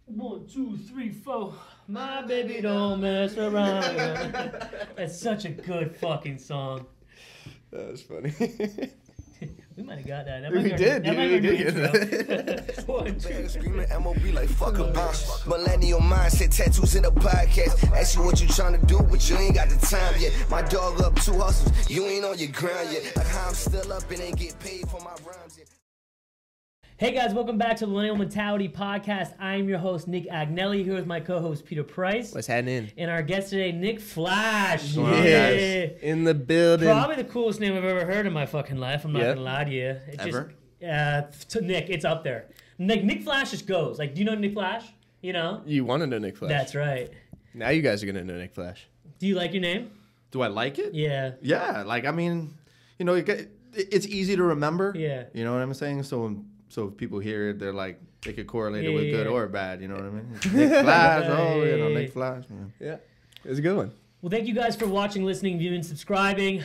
1, 2, 3, 4. My baby don't mess around. That's such a good fucking song. That was funny. We might have got that. We did. We did get that. 1, 2, Screaming MOB like fuck a bounce. Millennial mindset, tattoos in a podcast. Ask you what you trying to do, but you ain't got the time yet. My dog up 2 hustles, you ain't on your grind yet. Like how I'm still up and ain't get paid for my rhymes yet. Hey guys, welcome back to the Millennial Mentality podcast. I'm your host, Nick Agnelli, here with my co-host, Peter Price. What's happening? And our guest today, Nick Flash. Yeah. In the building. Probably the coolest name I've ever heard in my fucking life. I'm not going to lie to you. Ever? To Nick, it's up there. Nick Flash just goes. Like, do you know Nick Flash? You know? You want to know Nick Flash. That's right. Now you guys are going to know Nick Flash. Do you like your name? Do I like it? Yeah. Yeah, like, I mean, you know, it's easy to remember. Yeah. You know what I'm saying? So if people hear it, they're like, they could correlate it with good or bad, you know what I mean? Nick Flash, Nick Flash. Yeah, it's a good one. Well, thank you guys for watching, listening, viewing, subscribing.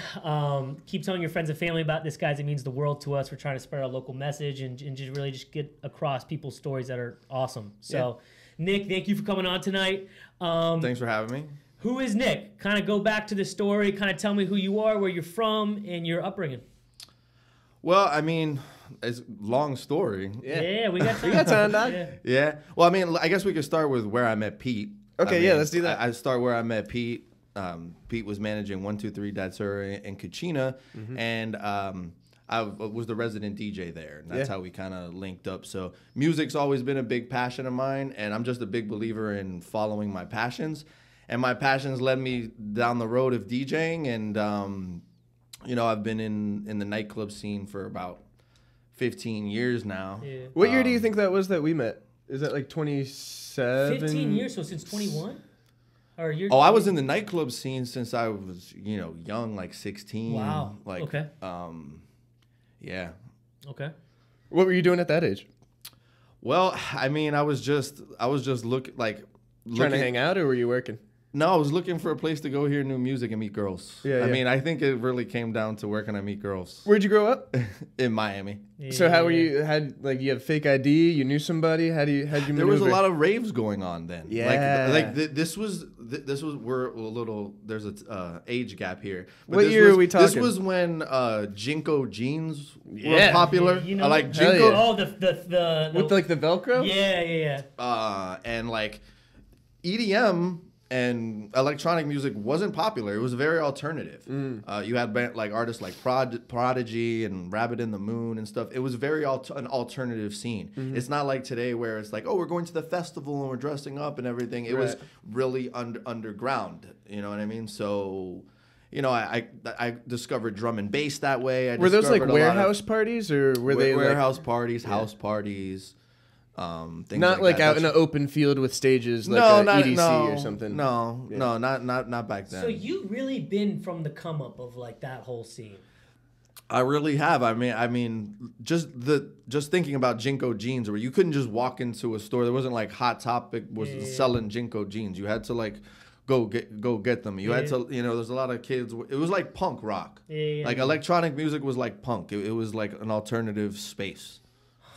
Keep telling your friends and family about this, guys. It means the world to us. We're trying to spread our local message and just really just get across people's stories that are awesome. So, Nick, thank you for coming on tonight. Thanks for having me. Who is Nick? Kind of go back to the story. Kind of tell me who you are, where you're from, and your upbringing. Well, I mean, it's a long story. Yeah, we got time. We got time, dog. Yeah. Well, I mean, I guess we could start with where I met Pete. Okay, I mean, let's do that. I start where I met Pete. Pete was managing 123 Djs Are in Kachina, and I was the resident DJ there. And that's how we kind of linked up. So music's always been a big passion of mine, and I'm just a big believer in following my passions. And my passions led me down the road of DJing, and you know, I've been in the nightclub scene for about 15 years now. Yeah. What year do you think that was that we met? Is that like 27? 15 years, so since 21? Or you're I was in the nightclub scene since I was, you know, young, like 16. Wow. Like, okay. Yeah. Okay. What were you doing at that age? Well, I mean, I was just looking. Trying to hang out, or were you working? No, I was looking for a place to go hear new music and meet girls. I mean, I think it really came down to where can I meet girls. Where'd you grow up? In Miami. Yeah. So how were you? You have fake ID? You knew somebody? How'd you maneuver? There was a lot of raves going on then. Yeah. This was we're a little. There's a age gap here. But What year are we talking? This was when Jinko jeans were popular. Yeah, you know, I like hell Jinko. yeah. Oh, the With like the Velcro? Yeah. And like EDM and electronic music wasn't popular. It was very alternative. You had like artists like Prodigy and Rabbit in the Moon and stuff. It was very an alternative scene. It's not like today where it's like, oh, we're going to the festival and we're dressing up and everything. It was really underground. You know what I mean? So, you know, I discovered drum and bass that way. Were those like warehouse parties, or were they warehouse parties, house parties? Things not like out in an open field with stages like EDC or something. No, not back then. So you've really been from the come up of like that whole scene. I really have. I mean, just thinking about Jinko jeans, where you couldn't just walk into a store. There wasn't like Hot Topic was selling Jinko jeans. You had to like go get them. You had to, you know, there's a lot of kids. It was like punk rock. Like electronic music was like punk. It was like an alternative space.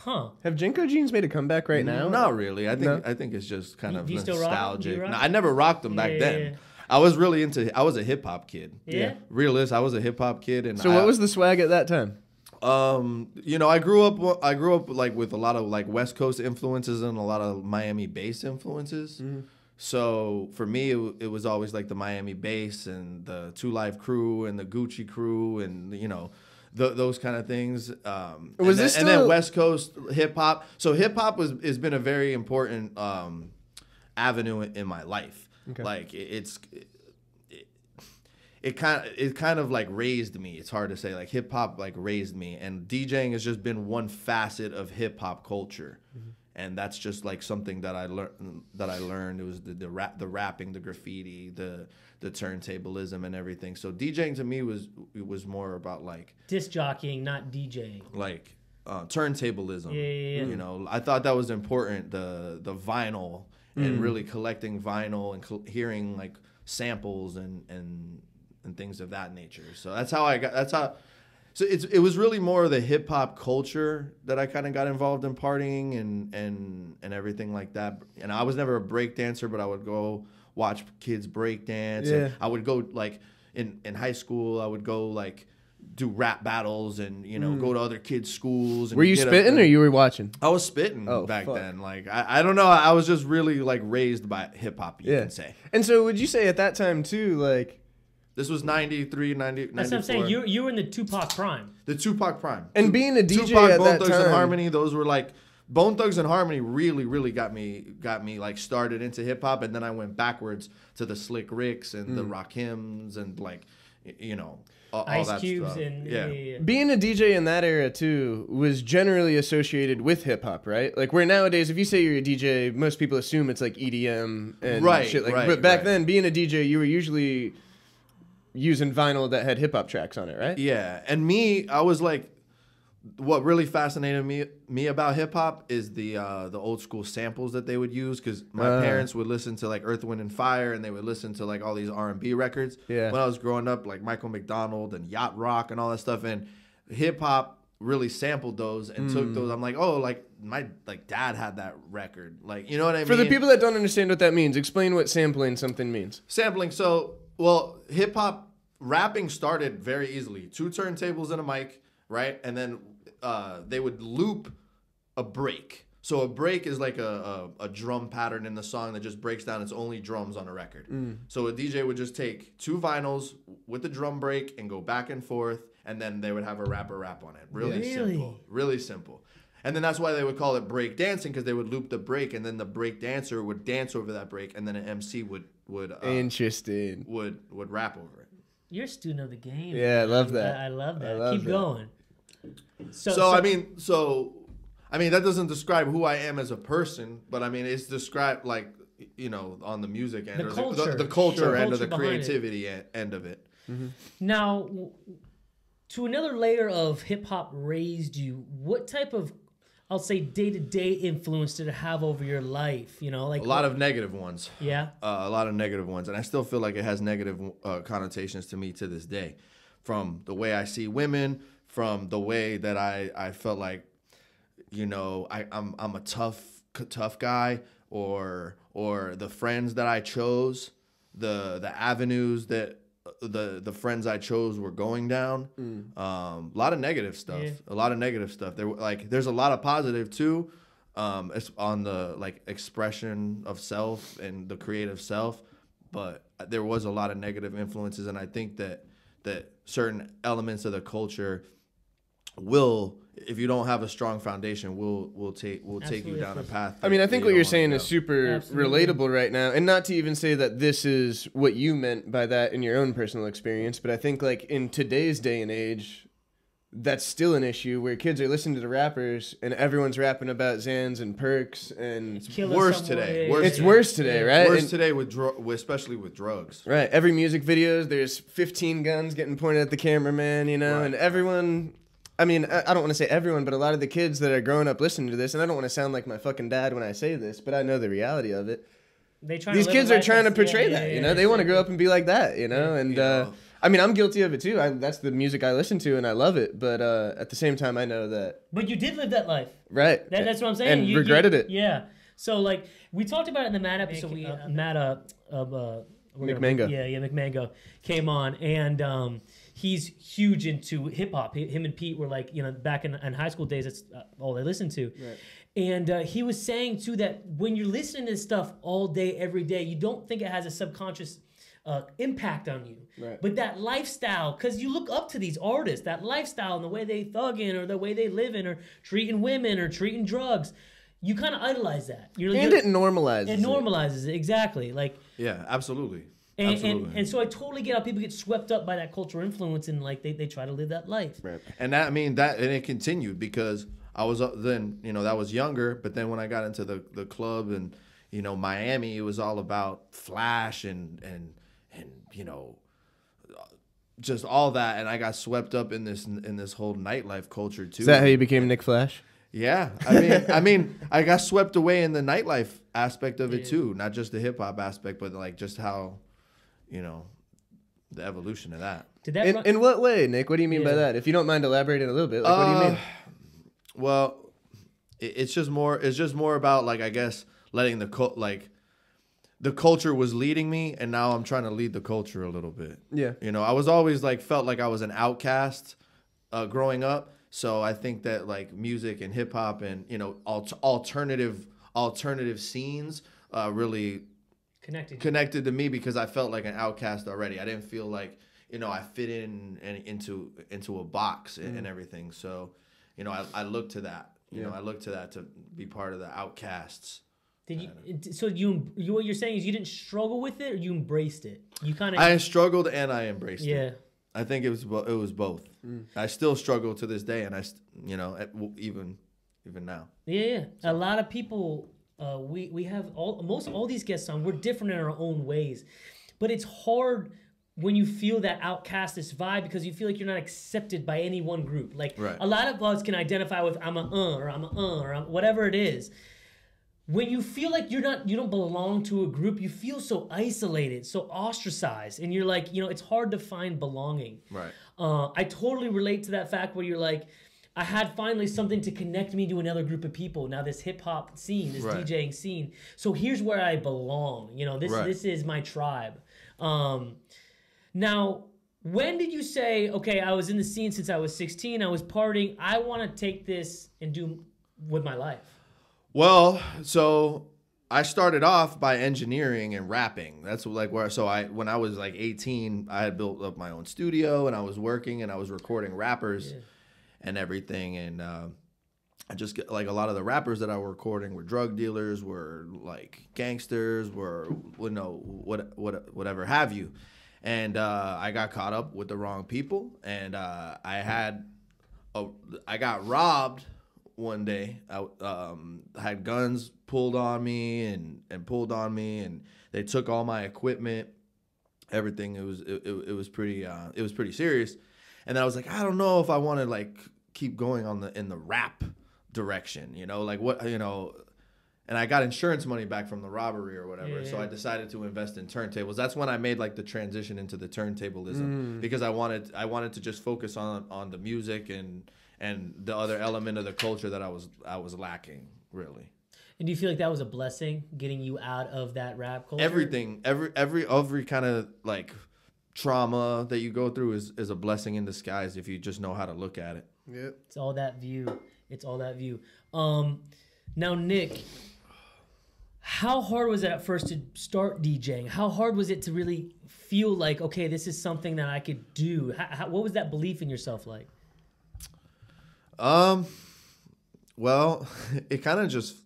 Huh. Have Jinko jeans made a comeback right now? Not really. I think it's just kind of do you still rock 'em? Do you nostalgic. rock No, I never rocked them back then. I was really I was a hip hop kid. Yeah. Realist. I was a hip hop kid, and So what was the swag at that time? You know, I grew up like with a lot of like West Coast influences and a lot of Miami bass influences. So for me, it was always like the Miami bass and the 2 Live Crew and the Gucci Crew and, you know, those kind of things. And then West Coast hip hop. So hip hop has been a very important avenue in my life. Okay. Like it kind of like raised me. It's hard to say, like hip hop like raised me, and DJing has just been one facet of hip hop culture. And that's just like something that I learned. It was the rapping, the graffiti, the turntablism and everything. So DJing to me was more about like disc jockeying, not DJing. Like turntablism. Yeah. You know, I thought that was important. The vinyl and really collecting vinyl and hearing like samples and things of that nature. So that's how So it was really more of the hip hop culture that I kind of got involved in partying and everything like that. And I was never a break dancer, but I would go watch kids break dance. Yeah. And I would go like in high school, I would go like do rap battles and, you know, go to other kids' schools. And were you spitting or you were watching? I was spitting back fuck. then. Like, I don't know. I was just really like raised by hip hop, you can say. And so would you say at that time too, like, this was 93, 90, That's 94. what I'm saying. You were in the Tupac prime. The Tupac prime. and being a DJ Tupac, at Bone that Thugs time, and Harmony, those were like Bone Thugs and Harmony really got me like started into hip hop, and then I went backwards to the Slick Ricks and the Rakims and like, you know, all Ice that Cubes stuff. and Yeah. being a DJ in that era too was generally associated with hip hop, right? Like where nowadays, if you say you're a DJ, most people assume it's like EDM and shit. Like, but back then, being a DJ, you were usually using vinyl that had hip hop tracks on it, right? Yeah, and I was like, what really fascinated me about hip hop is the old school samples that they would use, because my parents would listen to like Earth, Wind and Fire, and they would listen to like all these R&B records. Yeah. When I was growing up, like Michael McDonald and Yacht Rock and all that stuff, and hip hop really sampled those and took those. I'm like, oh, like my dad had that record, like, you know what I mean? For the people that don't understand what that means, explain what sampling something means. Sampling. So, well, hip hop rapping started very easily. 2 turntables and a mic, right? And then they would loop a break. So a break is like a drum pattern in the song that just breaks down. It's only drums on a record. So a DJ would just take 2 vinyls with the drum break and go back and forth, and then they would have a rapper rap on it. Really simple. Really simple. And then that's why they would call it break dancing, because they would loop the break, and then the break dancer would dance over that break, and then an MC would Interesting. would rap over it. You're a student of the game. Yeah, I love that. I love that. I love Keep that. going. So I mean that doesn't describe who I am as a person, but I mean it's described like, you know, on the music end, The or culture. the culture end of the Culture behind it. creativity end of it. Now, to another layer of hip hop raised you, what type of, I'll say, day-to-day influence did it have over your life? You know, like A lot of negative ones. Yeah. A lot of negative ones, and I still feel like it has negative connotations to me to this day, from the way I see women, from the way that I felt like, you know, I'm a tough guy, or the friends that I chose, the avenues that the friends I chose were going down. A lot of negative stuff. Yeah. A lot of negative stuff. There's a lot of positive too. It's on the like expression of self and the creative self, but there was a lot of negative influences, and I think that certain elements of the culture will, if you don't have a strong foundation, will take you down a path. I mean, I think that what you you're don't saying wanna is go. super Absolutely. relatable right now. And not to even say that this is what you meant by that in your own personal experience, but I think like in today's day and age, that's still an issue where kids are listening to the rappers and everyone's rapping about Xans and perks, and it's Killing worse someone. today. Yeah, Worse yeah, it's yeah. worse today, right? Worse And- today especially with drugs. Right. Every music videos, there's 15 guns getting pointed at the cameraman, you know, Right. and everyone. I mean, I don't want to say everyone, but a lot of the kids that are growing up listening to this, and I don't want to sound like my fucking dad when I say this, but I know the reality of it. These These kids are trying to portray that, you know? They want to grow up and be like that, you know? And, You know. I mean, I'm guilty of it too. That's the music I listen to, and I love it. But at the same time, I know that. But you did live that life. Right. That's what I'm saying. And regretted it. Yeah. So like we talked about it in the Matt episode. Matt McMango. Yeah, McMango came on, and he's huge into hip hop. Him and Pete were like, you know, back in high school days, that's all they listened to. Right. And he was saying too that when you're listening to this stuff all day, every day, you don't think it has a subconscious impact on you. Right. But that lifestyle, because you look up to these artists, that lifestyle and the way they thugging or the way they living or treating women or treating drugs, you kind of idolize that. And it normalizes it. It normalizes it, exactly. Like, Yeah, absolutely. and so I totally get how people get swept up by that cultural influence and like they try to live that life. Right. And that, I mean, that, and it continued because I was then, you know, that was younger, but then when I got into the club and, you know, Miami, it was all about flash and you know, just all that, and I got swept up in this whole nightlife culture too. Is that how you became Nick Flash? Yeah, I mean, I got swept away in the nightlife aspect of it too, not just the hip hop aspect, but like just how, you know, the evolution of that. Did that in what way, Nick? What do you mean by that? If you don't mind elaborating a little bit, like what do you mean? Well, it's just more about, like, I guess letting the culture was leading me, and now I'm trying to lead the culture a little bit. Yeah. You know, I was always like felt like I was an outcast growing up. So I think that like music and hip hop and, you know, alternative scenes really connected to me, because I felt like an outcast already. I didn't feel like, you know, I fit into a box and everything. So, you know, I look to that. You know, I look to that to be part of the outcasts. Did you? So what you're saying is you didn't struggle with it, or you embraced it? You kind of. I struggled and I embraced it. Yeah. I think it was both. I still struggle to this day, and you know, even now. Yeah. So. A lot of people, we have all these guests on. We're different in our own ways, but it's hard when you feel that outcastist vibe, because you feel like you're not accepted by any one group. Like a lot of us can identify with I'm or I'm whatever it is. When you feel like you don't belong to a group, you feel so isolated, so ostracized, and you're like, you know, it's hard to find belonging. Right. I totally relate to that fact where you're like, I had finally something to connect me to another group of people. Now this hip hop scene, this DJing scene. So here's where I belong. You know, this is my tribe. Now, when did you say, okay, I was in the scene since I was 16, I was partying, I want to take this and do with my life? Well, so I started off by engineering and rapping. That's like where, when I was like 18, I had built up my own studio, and I was working and I was recording rappers and everything. And I just get like a lot of the rappers that I were recording were drug dealers, were like gangsters, were, you know, whatever have you. And I got caught up with the wrong people, and I got robbed one day. I had guns pulled on me and they took all my equipment, everything. It was pretty serious. And then I was like, I don't know if I want to like keep going in the rap direction, you know, like what, you know. And I got insurance money back from the robbery or whatever. So I decided to invest in turntables. That's when I made like the transition into the turntablism, because I wanted to just focus on the music and the other element of the culture that I was lacking, really. And do you feel like that was a blessing, getting you out of that rap culture? Everything, every kind of like trauma that you go through is a blessing in disguise if you just know how to look at it. Yeah. It's all that view. Now, Nick, how hard was it at first to start DJing? How hard was it to really feel like, okay, this is something that I could do? What was that belief in yourself like? Well, it kind of just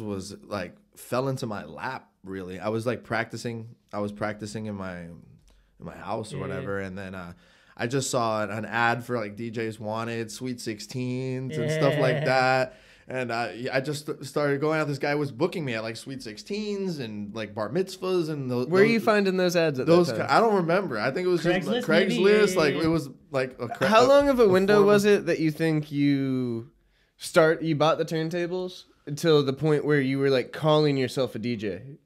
was like fell into my lap, really. I was like practicing in my house or whatever, and then I just saw an ad for like DJs wanted Sweet 16s and stuff like that. And I just started going out. This guy was booking me at like Sweet 16s and like bar mitzvahs and those. Where are you finding those ads at those? I don't remember. I think it was Craigslist, just like Craigslist. Like it was like how long of a window was it that you think you bought the turntables until the point where you were like calling yourself a DJ?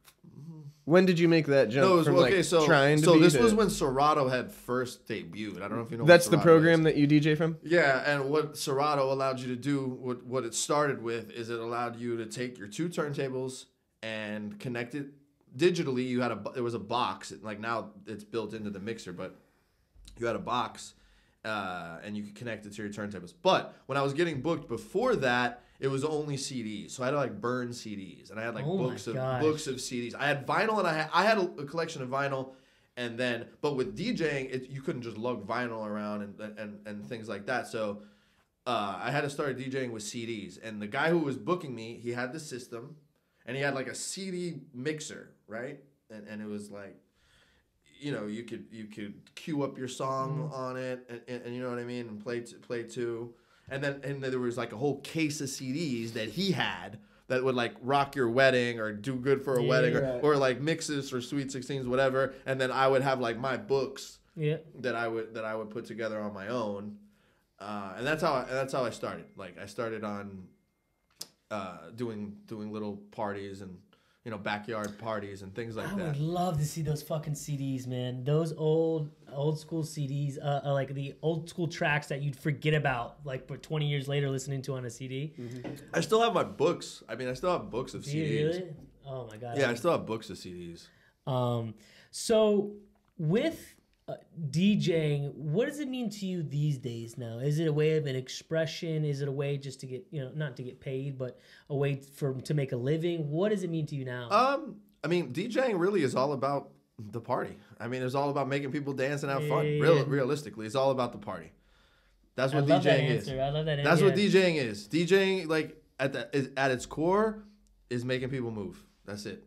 When did you make that jump? No, it was, from okay, like so trying to so be this was when Serato had first debuted. I don't know if you know. That's what the Serato program is. that you DJ from? Yeah, and what Serato allowed you to do, what it started with, is it allowed you to take your two turntables and connect it digitally. There was a box, like now it's built into the mixer, but you had a box, and you could connect it to your turntables. But when I was getting booked before that, it was only CDs, so I had to like burn CDs, and I had like books of CDs. I had vinyl, and I had a collection of vinyl, and then but with DJing, you couldn't just lug vinyl around and things like that. So I had to start DJing with CDs, and the guy who was booking me, he had the system, and he had like a CD mixer, right? And it was like, you know, you could queue up your song on it, and you know what I mean, and play two. And then there was like a whole case of CDs that he had that would like rock your wedding or do good for a wedding or like mixes for Sweet 16s, whatever. And then I would have like my books that I would put together on my own. And that's how I started. Like I started on doing little parties and you know, backyard parties and things like that. I would love to see those fucking CDs, man. Those old school CDs, like the old school tracks that you'd forget about, like, for 20 years later listening to on a CD. I still have my books. I mean, I still have books of Do CDs. you really? Oh my god. Yeah, I still have books of CDs. So with DJing, what does it mean to you these days now? Is it a way of an expression? Is it a way just to get, you know, not to get paid, but a way to make a living? What does it mean to you now? I mean, DJing really is all about the party. I mean, it's all about making people dance and have fun. Realistically, it's all about the party. That's what DJing is. I love that answer. That's what DJing is. DJing, like, at its core, is making people move. That's it.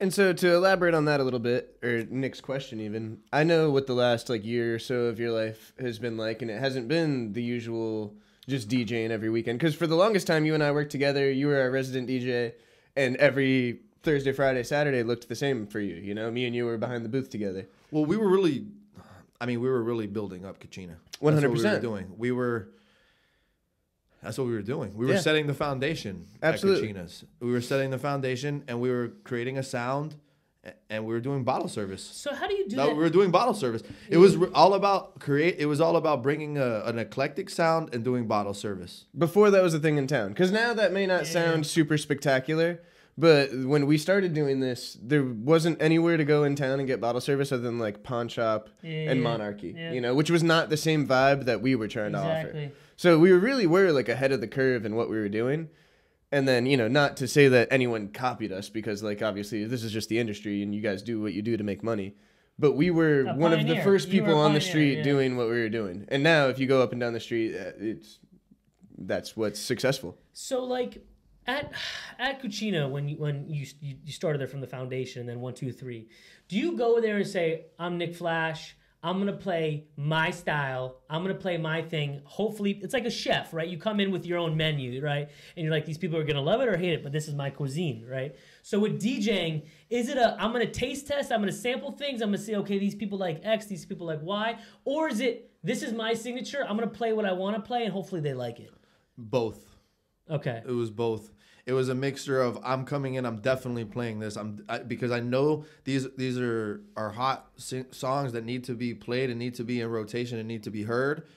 And so to elaborate on that a little bit, or Nick's question even, I know what the last like year or so of your life has been like, and it hasn't been the usual just DJing every weekend. Because for the longest time, you and I worked together. You were our resident DJ, and every Thursday, Friday, Saturday looked the same for you. You know, me and you were behind the booth together. Well, we were really building up Kachina. 100%. That's what we were doing. We were setting the foundation at Kachina's. We were setting the foundation, and we were creating a sound, and we were doing bottle service. So how do you do that? We were doing bottle service. It was all about It was all about bringing an eclectic sound and doing bottle service. Before that was a thing in town, because now that may not sound super spectacular, but when we started doing this, there wasn't anywhere to go in town and get bottle service other than like Pawn Shop and Monarchy, you know, which was not the same vibe that we were trying to offer. So we really were like ahead of the curve in what we were doing. And then, you know, not to say that anyone copied us because, like, obviously this is just the industry and you guys do what you do to make money. But we were one of the first people on the street doing what we were doing. And now if you go up and down the street, that's what's successful. So, like, at Kachina, when you started there from the foundation, and then 1, 2, 3, do you go there and say, I'm Nick Flash, I'm going to play my style. I'm going to play my thing. Hopefully, it's like a chef, right? You come in with your own menu, right? And you're like, these people are going to love it or hate it, but this is my cuisine, right? So with DJing, is it I'm going to taste test, I'm going to sample things, I'm going to say, okay, these people like X, these people like Y? Or is it, this is my signature, I'm going to play what I want to play, and hopefully they like it? Both. Okay. It was both. It was a mixture of I'm coming in, I'm definitely playing this. Because I know these are hot songs that need to be played and need to be in rotation and need to be heard.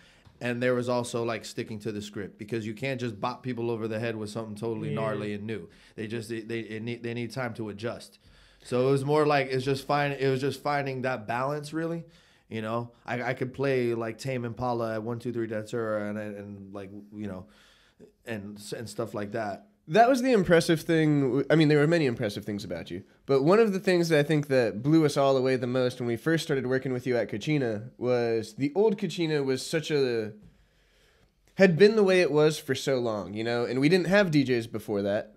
And there was also like sticking to the script because you can't just bop people over the head with something totally gnarly and new. They need time to adjust. So it was more like it was just finding that balance really. You know, I could play like Tame Impala at 1, 2, 3 Datura and like, you know, and stuff like that. That was the impressive thing. I mean, there were many impressive things about you. But one of the things that I think that blew us all away the most when we first started working with you at Kachina was the old Kachina was had been the way it was for so long, you know? And we didn't have DJs before that.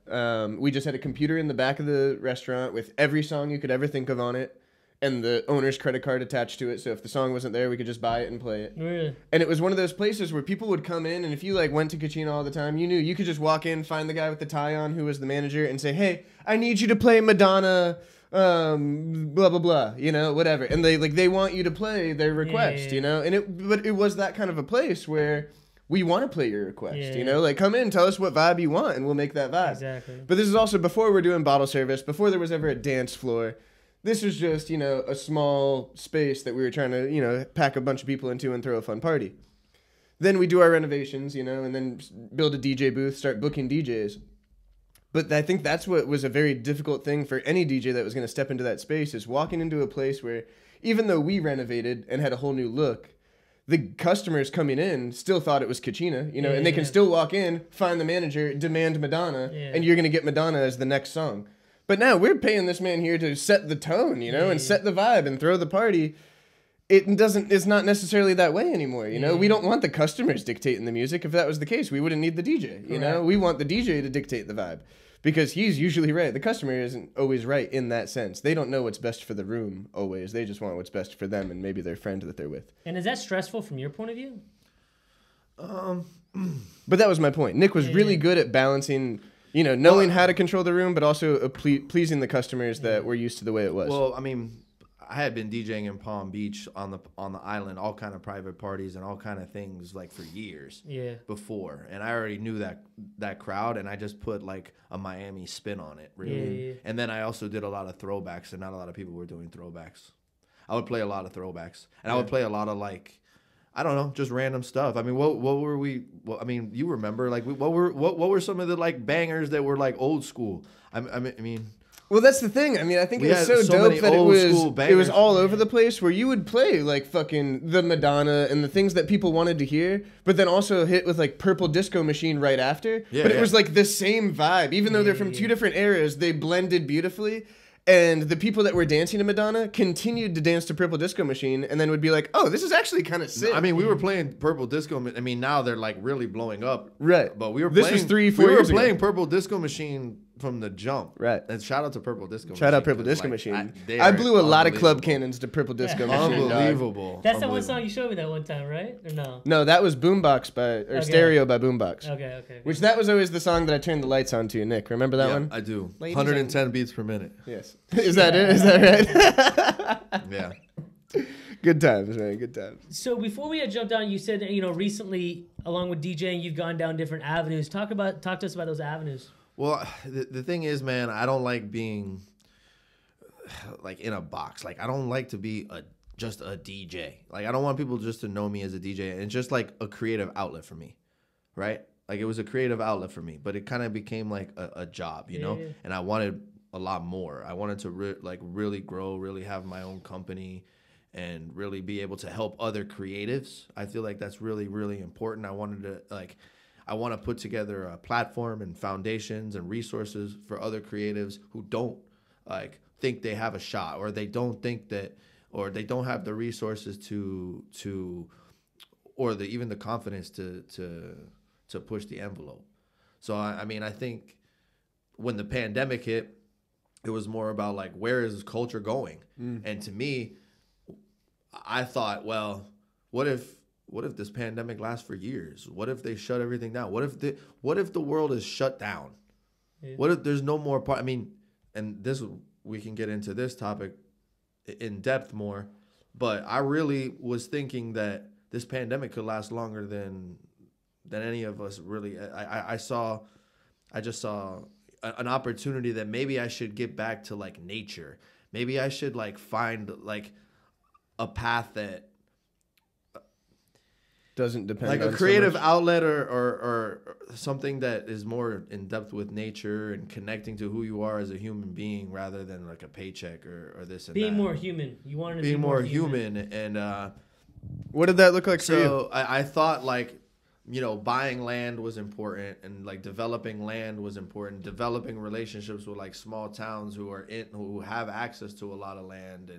We just had a computer in the back of the restaurant with every song you could ever think of on it. And the owner's credit card attached to it, so if the song wasn't there, we could just buy it and play it. Really? And it was one of those places where people would come in, and if you like went to Kachina all the time, you knew you could just walk in, find the guy with the tie on who was the manager, and say, "Hey, I need you to play Madonna, blah blah blah," you know, whatever. And they want you to play their request, you know. And but it was that kind of a place where we want to play your request, you know, like come in, tell us what vibe you want, and we'll make that vibe. Exactly. But this is also before we're doing bottle service, before there was ever a dance floor. This was just, you know, a small space that we were trying to, you know, pack a bunch of people into and throw a fun party. Then we do our renovations, you know, and then build a DJ booth, start booking DJs. But I think that's what was a very difficult thing for any DJ that was going to step into that space is walking into a place where even though we renovated and had a whole new look, the customers coming in still thought it was Kachina, you know, and they can still walk in, find the manager, demand Madonna, and you're going to get Madonna as the next song. But now we're paying this man here to set the tone, you know, and set the vibe and throw the party. It's not necessarily that way anymore, you know? We don't want the customers dictating the music. If that was the case, we wouldn't need the DJ, you know? We want the DJ to dictate the vibe because he's usually right. The customer isn't always right in that sense. They don't know what's best for the room always. They just want what's best for them and maybe their friend that they're with. And is that stressful from your point of view? But that was my point. Nick was really good at balancing... You know, knowing how to control the room, but also pleasing the customers that were used to the way it was. Well, I mean, I had been DJing in Palm Beach on the island, all kind of private parties and all kind of things like for years before, and I already knew that crowd, and I just put like a Miami spin on it, really. And then I also did a lot of throwbacks, and not a lot of people were doing throwbacks. I would play a lot of throwbacks, and I would play a lot of like, I don't know, just random stuff. I mean, what were we? Well, I mean, you remember like what were some of the like bangers that were like old school? I mean. Well, that's the thing. I mean, I think it was so dope that it was all over the place, where you would play like fucking the Madonna and the things that people wanted to hear, but then also hit with like Purple Disco Machine right after. Yeah, but it was like the same vibe, even though they're from two different eras. They blended beautifully. And the people that were dancing to Madonna continued to dance to Purple Disco Machine, and then would be like, "Oh, this is actually kind of sick." I mean, we were playing Purple Disco. I mean, now they're like really blowing up, right? But we were this playing, was 3-4 years ago. We were playing Purple Disco Machine from the jump, right? And shout out to Purple Disco Machine. Shout out Purple Disco Machine. I blew a lot of club cannons to Purple Disco Machine. Unbelievable. That's that one song you showed me that one time, right? Or no? No, that was Boombox Stereo by Boombox. Okay. Which that was always the song that I turned the lights on to. Nick, remember that one? I do. 110 beats per minute. Yes. Is that it? Is that right? Yeah. Good times, man. Good times. So before we had jumped on, you said that, recently, along with DJing, you've gone down different avenues. Talk to us about those avenues. Well, the thing is, man, I don't like being like in a box. Like, I don't like to be just a DJ. Like, I don't want people just to know me as a DJ. And it's just like a creative outlet for me, right? Like, it was a creative outlet for me, but it kind of became like a job, you know? And I wanted a lot more. I wanted to really grow, really have my own company, and really be able to help other creatives. I feel like that's really, really important. I want to put together a platform and foundations and resources for other creatives who don't like think they have a shot, or they don't think that, or they don't have the resources or even the confidence to push the envelope. So I mean, I think when the pandemic hit, it was more about like, where is culture going? And to me, I thought, well, what if this pandemic lasts for years? What if they shut everything down? What if the world is shut down? What if there's no more I mean, and we can get into this topic in depth more, but I really was thinking that this pandemic could last longer than any of us really. I just saw an opportunity that maybe I should get back to like nature. Maybe I should like find like a path that doesn't depend like on a creative so much outlet or something that is more in depth with nature and connecting to who you are as a human being, rather than like a paycheck or this and being that. More human. You wanted to be more human. And what did that look like for you? So I thought like, buying land was important, and like developing land was important. Developing relationships with like small towns who have access to a lot of land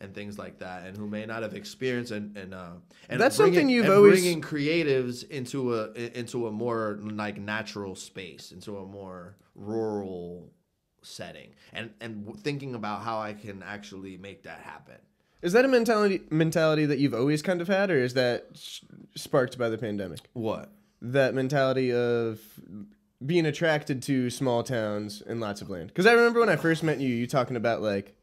and things like that, and who may not have experienced and that's something you've always bringing creatives into a more like natural space, into a more rural setting, and thinking about how I can actually make that happen. Is that a mentality that you've always kind of had, or is that sparked by the pandemic? What? That mentality of being attracted to small towns and lots of land. Because I remember when I first met you talking about like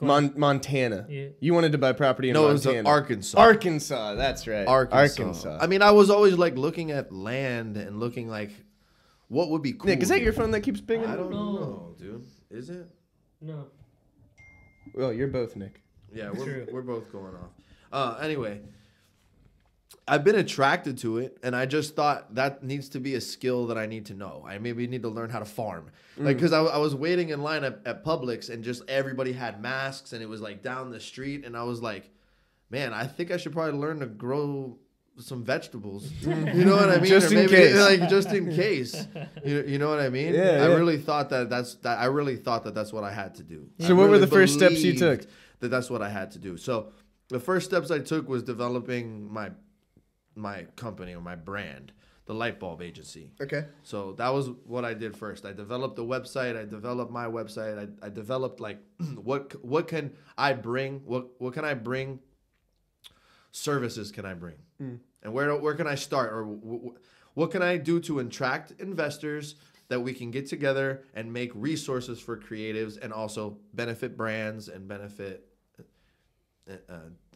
Montana. Yeah. You wanted to buy property in Montana. No, it was Arkansas. Arkansas, that's right. Arkansas. I mean, I was always like looking at land and looking like, what would be cool? Nick, is that your phone that keeps pinging? I don't know, dude. Is it? No. Well, you're both Nick. Yeah, we're both going off. Anyway, I've been attracted to it, and I just thought that needs to be a skill that I need to know. I maybe need to learn how to farm. Like, because I was waiting in line at Publix, and just everybody had masks, and it was like down the street, and I was like, man, I think I should probably learn to grow some vegetables. You know what I mean? Just in case. Like, just in case. You know what I mean? Yeah, I really thought I really thought that's what I had to do. So what were the first steps you took? That's what I had to do. So the first steps I took was developing my company, or my brand, the Light Bulb Agency. Okay. So that was what I did first. I developed the website. I developed my website. I developed like what can I bring? What can I bring? Services can I bring? And where can I start? Or what can I do to attract investors that we can get together and make resources for creatives, and also benefit brands and benefit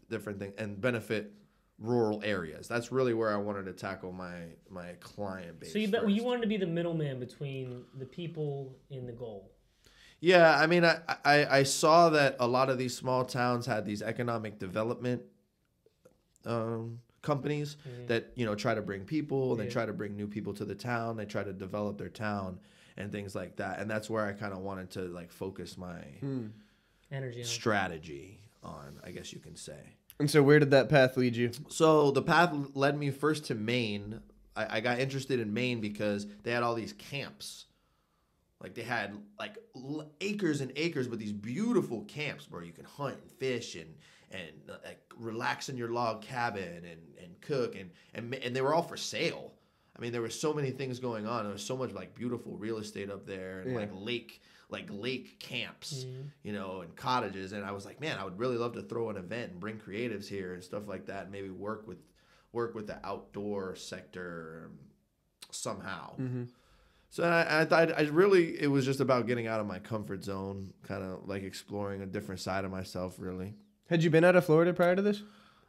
different things and benefit rural areas. That's really where I wanted to tackle my client base. So you wanted to be the middleman between the people and the goal. Yeah, I mean, I saw that a lot of these small towns had these economic development companies that, you know, try to bring people, they try to bring new people to the town, they try to develop their town and things like that. And that's where I kind of wanted to like focus my energy strategy on, I guess you can say. And so where did that path lead you? So the path led me first to Maine. I got interested in Maine because they had all these camps. Like they had like acres and acres with these beautiful camps where you can hunt and fish and like relax in your log cabin and cook and they were all for sale. I mean, there were so many things going on. There was so much like beautiful real estate up there and like lake camps, you know, and cottages. And I was like, man, I would really love to throw an event and bring creatives here and stuff like that. And maybe work with the outdoor sector somehow. So I thought it was just about getting out of my comfort zone, kind of like exploring a different side of myself, really. Had you been out of Florida prior to this?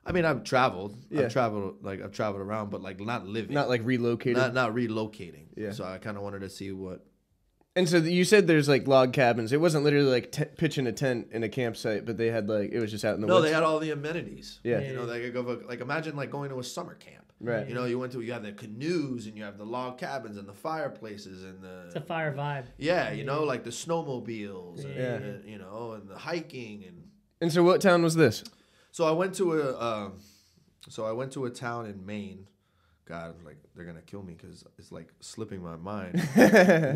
I mean, I've traveled. Yeah. I've traveled around, but like not living. Not like relocating. Not relocating. Yeah. So I kind of wanted to see what. And so you said there's like log cabins. It wasn't literally like pitching a tent in a campsite, but they had like, it was just out in the woods. No, they had all the amenities. Yeah. You know, they could go like imagine like going to a summer camp. Right. You know, you have the canoes and you have the log cabins and the fireplaces and the. It's a fire vibe. Yeah, you know, like the snowmobiles and you know, and the hiking and. And so what town was this? So I went to a town in Maine. God, like they're gonna kill me because it's like slipping my mind. It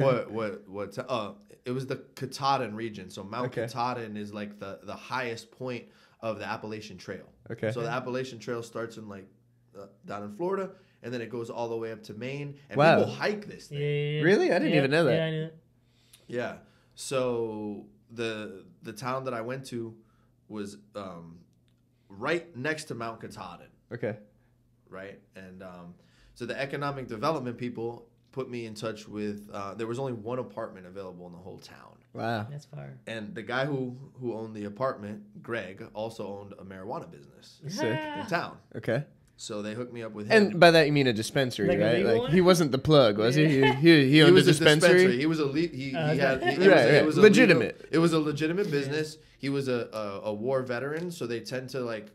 was the Katahdin region. So Mount Katahdin is like the highest point of the Appalachian Trail. Okay. So the Appalachian Trail starts in like down in Florida, and then it goes all the way up to Maine. And people hike this thing. Yeah. Really? I didn't even know that. Yeah, I knew it. Yeah. So the town that I went to was right next to Mount Katahdin. Okay. Right. And so the economic development people put me in touch with. There was only one apartment available in the whole town. Wow. That's fire. And the guy who owned the apartment, Greg, also owned a marijuana business Sick. in town. Okay. So they hooked me up with him. And by that you mean a dispensary, Like right? like he wasn't the plug, was he? He owned a dispensary. He was a legitimate. It was a legitimate business. He was a war veteran, so they tend to like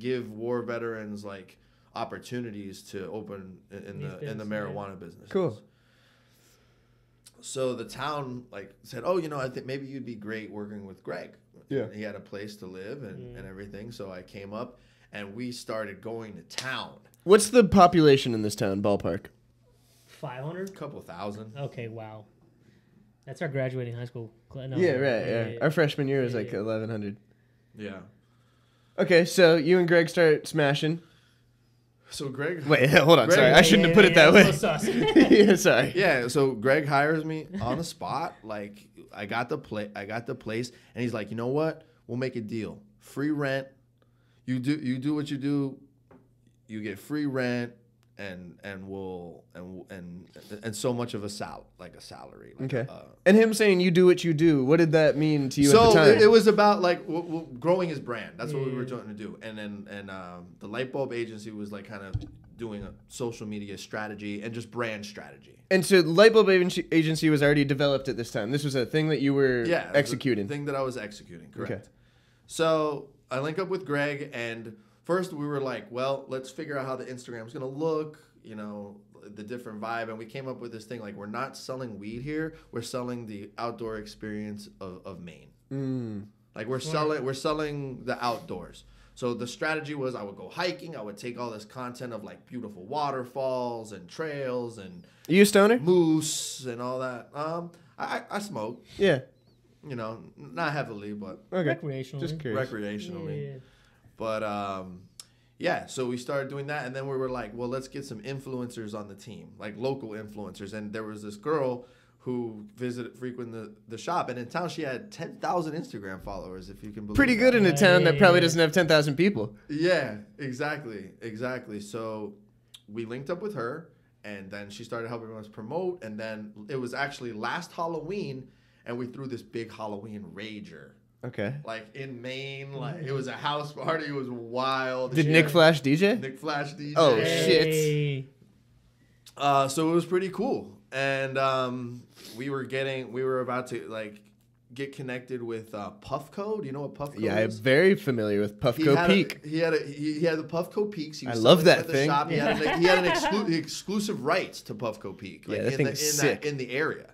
give war veterans like opportunities to open in the marijuana business. Cool. So the town like said, "Oh, you know, I think maybe you'd be great working with Greg." Yeah. He had a place to live and everything. So I came up and we started going to town. What's the population in this town, ballpark? 500? A couple thousand. Okay, wow. That's our graduating high school. No, Yeah, right. Yeah. Our freshman year was like 1,100. Yeah. Okay, so you and Greg start smashing. So Greg. Wait, hold on. Sorry, I shouldn't have put it that way. Yeah, sorry. Yeah, so Greg hires me on the spot. Like I got the place, and he's like, you know what? We'll make a deal. Free rent. You do what you do. You get free rent, and so much of a salary. Like okay. And him saying you do what you do. What did that mean to you at the time? So it was about like growing his brand. That's what we were trying to do. And then the Light Bulb Agency was like kind of doing a social media strategy and just brand strategy. And so the Light Bulb Agency was already developed at this time. This was a thing that you were executing. The thing that I was executing. Correct. Okay. So I link up with Greg, and first we were like, well, let's figure out how the Instagram's gonna look. You know, the different vibe, and we came up with this thing like we're not selling weed here, we're selling the outdoor experience of Maine. Like we're selling the outdoors. So the strategy was I would go hiking, I would take all this content of like beautiful waterfalls and trails and you a stoner? Moose and all that. I smoke. Yeah. You know, not heavily, but recreationally. Just curious. Recreationally. Yeah. But yeah, so we started doing that, and then we were like, well, let's get some influencers on the team, like local influencers. And there was this girl who frequented the shop, and in town she had 10,000 Instagram followers, if you can believe. Pretty good in a town that probably doesn't have 10,000 people. Yeah, exactly. So we linked up with her, and then she started helping us promote, and then it was actually last Halloween, and we threw this big Halloween rager. Okay. Like in Maine, like it was a house party. It was wild. Did Nick Flash DJ? Nick Flash DJ. Oh shit. So it was pretty cool, and we were about to like get connected with Puffco. Do you know what Puffco is? Yeah, I'm very familiar with Puffco Peak. He had the Puffco Peaks. He was I love that at the thing. Shop. He had an exclusive rights to Puffco Peak. Like, Yeah, that thing's sick. in the area.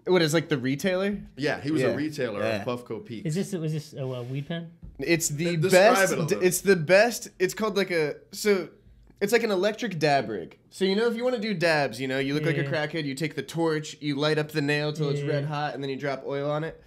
What is like the retailer? Yeah, he was a retailer of Puffco Peak. Was this a weed pen? It's the Describe best. it It's the best. It's called like it's like an electric dab rig. So if you want to do dabs, you look like a crackhead. You take the torch, you light up the nail till it's red hot, and then you drop oil on it.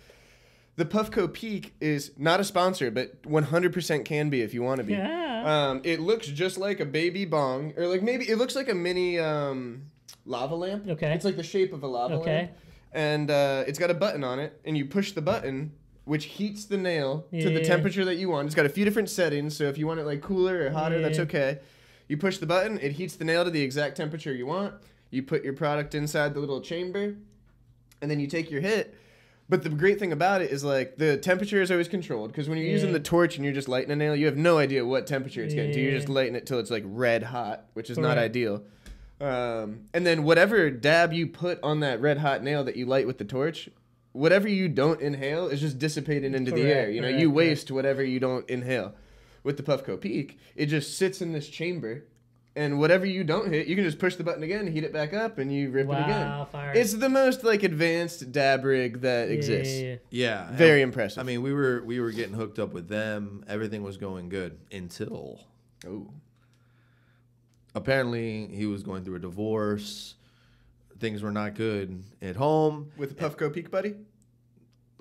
The Puffco Peak is not a sponsor, but 100% can be if you want to be. Yeah. It looks just like a baby bong, or like maybe it looks like a mini lava lamp. Okay. It's like the shape of a lava lamp. And it's got a button on it, and you push the button, which heats the nail to the temperature that you want. It's got a few different settings, so if you want it like cooler or hotter, that's okay. You push the button, it heats the nail to the exact temperature you want. You put your product inside the little chamber, and then you take your hit. But the great thing about it is like the temperature is always controlled, because when you're using the torch and you're just lighting a nail, you have no idea what temperature it's getting to. You're just lighting it till it's like red hot, which is not ideal. And then whatever dab you put on that red hot nail that you light with the torch, whatever you don't inhale is just dissipating into the air. You waste whatever you don't inhale. With the Puffco Peak, it just sits in this chamber, and whatever you don't hit, you can just push the button again, heat it back up, and you rip it again. Fire. It's the most like advanced dab rig that exists. Yeah. Very impressive. I mean, we were getting hooked up with them. Everything was going good until apparently he was going through a divorce. Things were not good at home. With the Puffco Peak, buddy?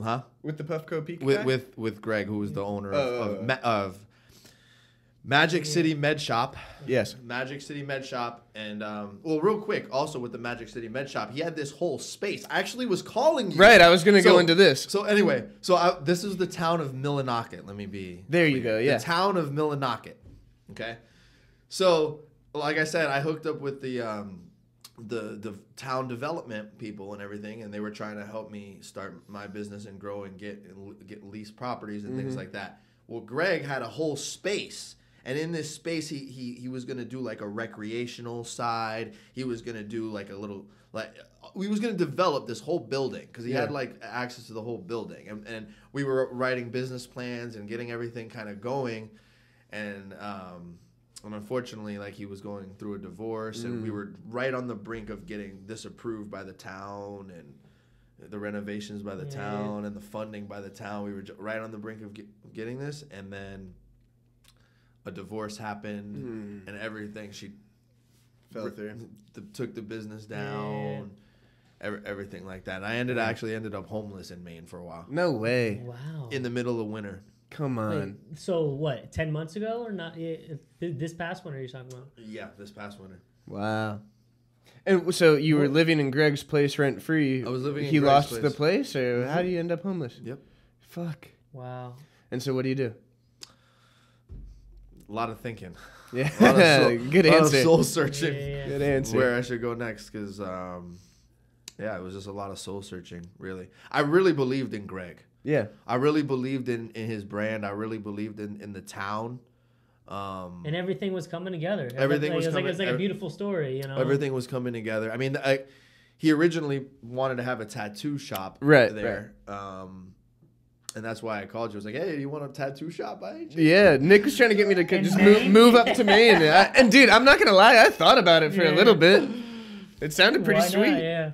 Huh? With the Puffco Peak with, guy? with Greg, who was the owner of Magic City Med Shop. Yes. Magic City Med Shop. And, real quick, also with the Magic City Med Shop, he had this whole space. I actually was calling you. Right, I was going to go into this. So anyway, this is the town of Millinocket. Let me be There you go, yeah. The town of Millinocket. Okay? So, like I said, I hooked up with the town development people and everything, and they were trying to help me start my business and grow and get leased properties and things like that. Well, Greg had a whole space, and in this space, he was gonna do like a recreational side. He was gonna do like a little we was gonna develop this whole building because he had like access to the whole building, and we were writing business plans and getting everything kind of going, and unfortunately, like he was going through a divorce, and we were right on the brink of getting disapproved by the town, and the renovations by the town, and the funding by the town. We were right on the brink of getting this, and then a divorce happened, and everything. She fell through, took the business down, everything like that. And I ended up homeless in Maine for a while. No way. Wow. In the middle of winter. Come on. Wait, so what? 10 months ago or not? This past winter you're talking about? Yeah, this past winter. Wow. And so you were living in Greg's place rent free. I was living in He Greg's lost place. the place, or how do you end up homeless? Yep. Fuck. Wow. And so what do you do? A lot of thinking. Yeah. Good answer. A lot of soul searching. Good answer. Where I should go next, because it was just a lot of soul searching. Really, I really believed in Greg. Yeah. I really believed in his brand. I really believed in the town. And everything was coming together. Everything was It coming. was like a beautiful story, Everything was coming together. I mean, he originally wanted to have a tattoo shop there. And that's why I called you. I was like, hey, do you want a tattoo shop by any chance? Yeah, Nick was trying to get me to just move up to Maine. And dude, I'm not going to lie. I thought about it for a little bit. It sounded pretty sweet. Yeah.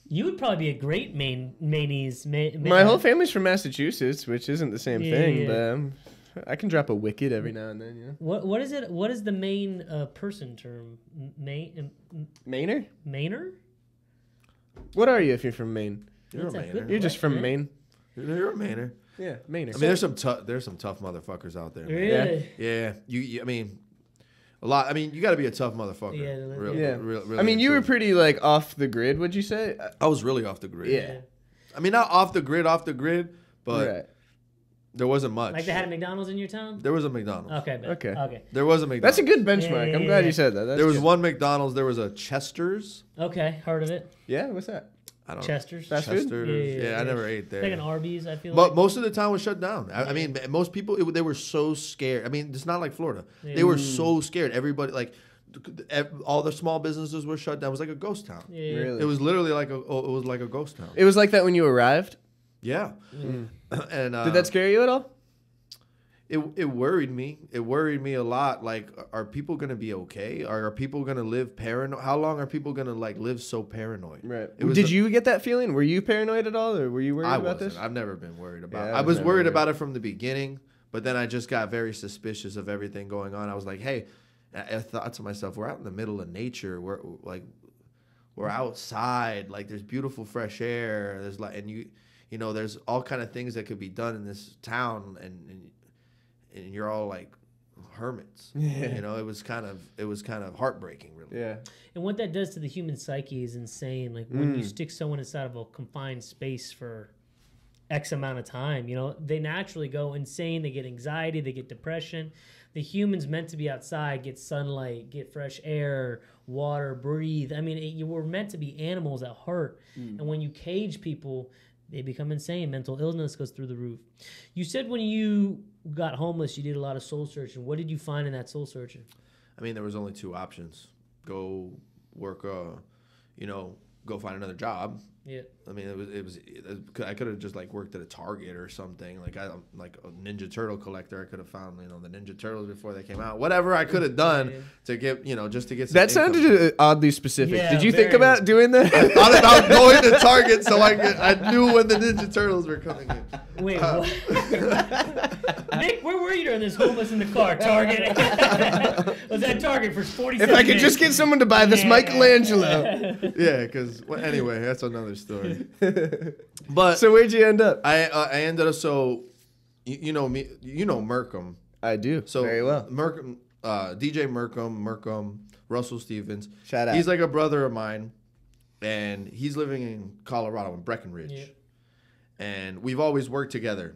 You would probably be a great Mainese. My whole family's from Massachusetts, which isn't the same thing, but I can drop a wicked every now and then. You know? What is it? What is the Maine person term? Mainer? Mainer? What are you if you're from Maine? You're a Mainer. You're just from Maine. You're a Mainer. Yeah, Mainer. I mean, there's some tough motherfuckers out there. Man. Really? Yeah. You. I mean, a lot. I mean, you got to be a tough motherfucker. Yeah. Really I mean, you were pretty like off the grid. Would you say? I was really off the grid. Yeah. I mean, not off the grid, but there wasn't much. Like they had a McDonald's in your town? There was a McDonald's. Okay. There was a McDonald's. That's a good benchmark. I'm glad you said that. There was one McDonald's. There was a Chester's. Okay, heard of it. Yeah, what's that? Chester's. Chester's. Yeah, I never ate there. Like an Arby's, I feel but like. most of the town was shut down. I mean, most people, they were so scared. I mean, it's not like Florida. They were so scared. Everybody, like, all the small businesses were shut down. It was like a ghost town. Yeah. Really? It was literally like a ghost town. It was like that when you arrived? Yeah. And did that scare you at all? It worried me. It worried me a lot. Like, are people gonna be okay? Are people gonna live paranoid? How long are people gonna like live so paranoid? Right. Did you get that feeling? Were you paranoid at all, or were you worried about this? I've never been worried about it. I was worried about it from the beginning, but then I just got very suspicious of everything going on. I was like, hey, I thought to myself, we're out in the middle of nature. We're outside. Like, there's beautiful fresh air. There's like, and you know, there's all kind of things that could be done in this town, and you're all like hermits. You know, it was kind of heartbreaking, really. Yeah. And what that does to the human psyche is insane. Like, when you stick someone inside of a confined space for X amount of time, you know, they naturally go insane. They get anxiety, they get depression. The humans meant to be outside, get sunlight, get fresh air, water, breathe. I mean, you were meant to be animals at heart. And when you cage people, they become insane. Mental illness goes through the roof. You said when you got homeless, you did a lot of soul searching. What did you find in that soul searching? I mean, there was only two options: go work, go find another job. Yeah. I mean, I could have just like worked at a Target or something. Like I'm like a Ninja Turtle collector. I could have found the Ninja Turtles before they came out. Whatever I could have done to get just to get some that income. sounded oddly specific. Yeah, did you think about doing that? I thought about going to Target so I knew when the Ninja Turtles were coming in. Wait, what? Nick, where were you during this homeless in the car? Target. Was that Target for 47 If I could just get someone to buy this Michelangelo. Yeah, because anyway, that's another story. But so where'd you end up? I ended up you know me, Merkham. I do So very well. Merkham, DJ Merkham, Russell Stevens. Shout out. He's like a brother of mine, and he's living in Colorado in Breckenridge. Yeah. And we've always worked together.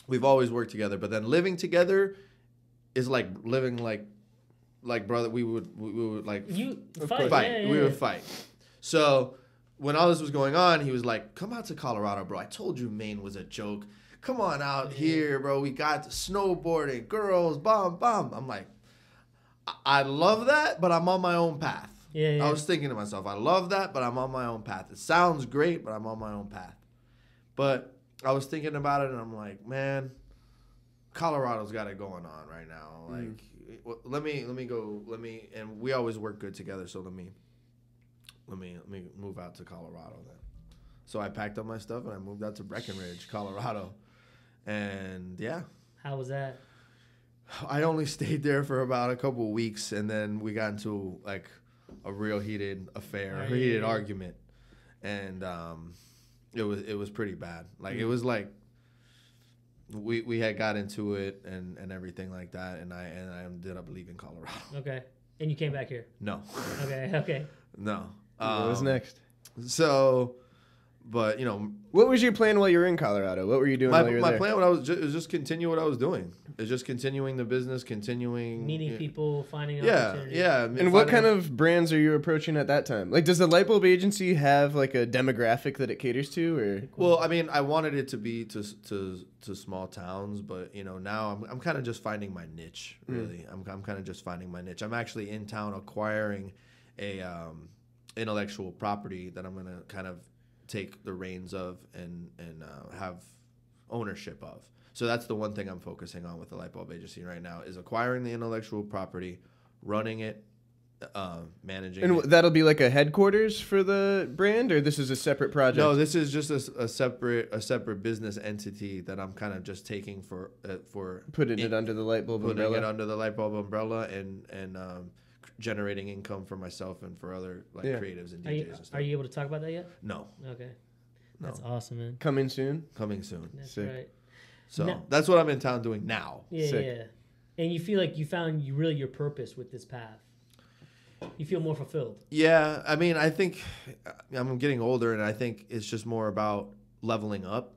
But then living together is like living like brother. We would like fight. We would fight. So when all this was going on, he was like, "Come out to Colorado, bro. I told you Maine was a joke. Come on out here, bro. We got snowboarding, girls, bomb." I'm like, I love that, but I'm on my own path. Yeah. I was thinking to myself, I love that, but I'm on my own path. It sounds great, but I'm on my own path. But I was thinking about it, and I'm like, man, Colorado's got it going on right now. Like, let me go. And we always work good together. So let me move out to Colorado then. So I packed up my stuff and I moved out to Breckenridge, Colorado. And yeah. How was that? I only stayed there for about a couple of weeks, and then we got into like a real heated affair, heated argument, and it was pretty bad. Like it was like we had got into it and everything like that, and I ended up leaving Colorado. Okay, and you came back here? No. Okay. No. What was next? So, but what was your plan while you were in Colorado? What were you doing while you were there? My plan was just continue what I was doing. It's just continuing the business, meeting people, finding opportunities. Yeah. And what kind of brands are you approaching at that time? Like, does the light bulb agency have like a demographic that it caters to, or? Well, I mean, I wanted it to be to small towns, but now I'm kind of just finding my niche. Really, I'm kind of just finding my niche. I'm actually in town acquiring a intellectual property that I'm gonna kind of take the reins of and have ownership of. So that's the one thing I'm focusing on with the light bulb agency right now is acquiring the intellectual property, running it, managing it. And that'll be like a headquarters for the brand, or this is a separate project? No, this is just a separate business entity that I'm kind of just taking for putting it under the light bulb umbrella. Putting it under the light bulb umbrella and generating income for myself and for other creatives and DJs and stuff. Are you able to talk about that yet? No. Okay. That's awesome, man. Coming soon? Coming soon. That's Sick. right. So that's what I'm in town doing now. Yeah. And you feel like you found really your purpose with this path. You feel more fulfilled. Yeah. I mean, I think I'm getting older, and I think it's just more about leveling up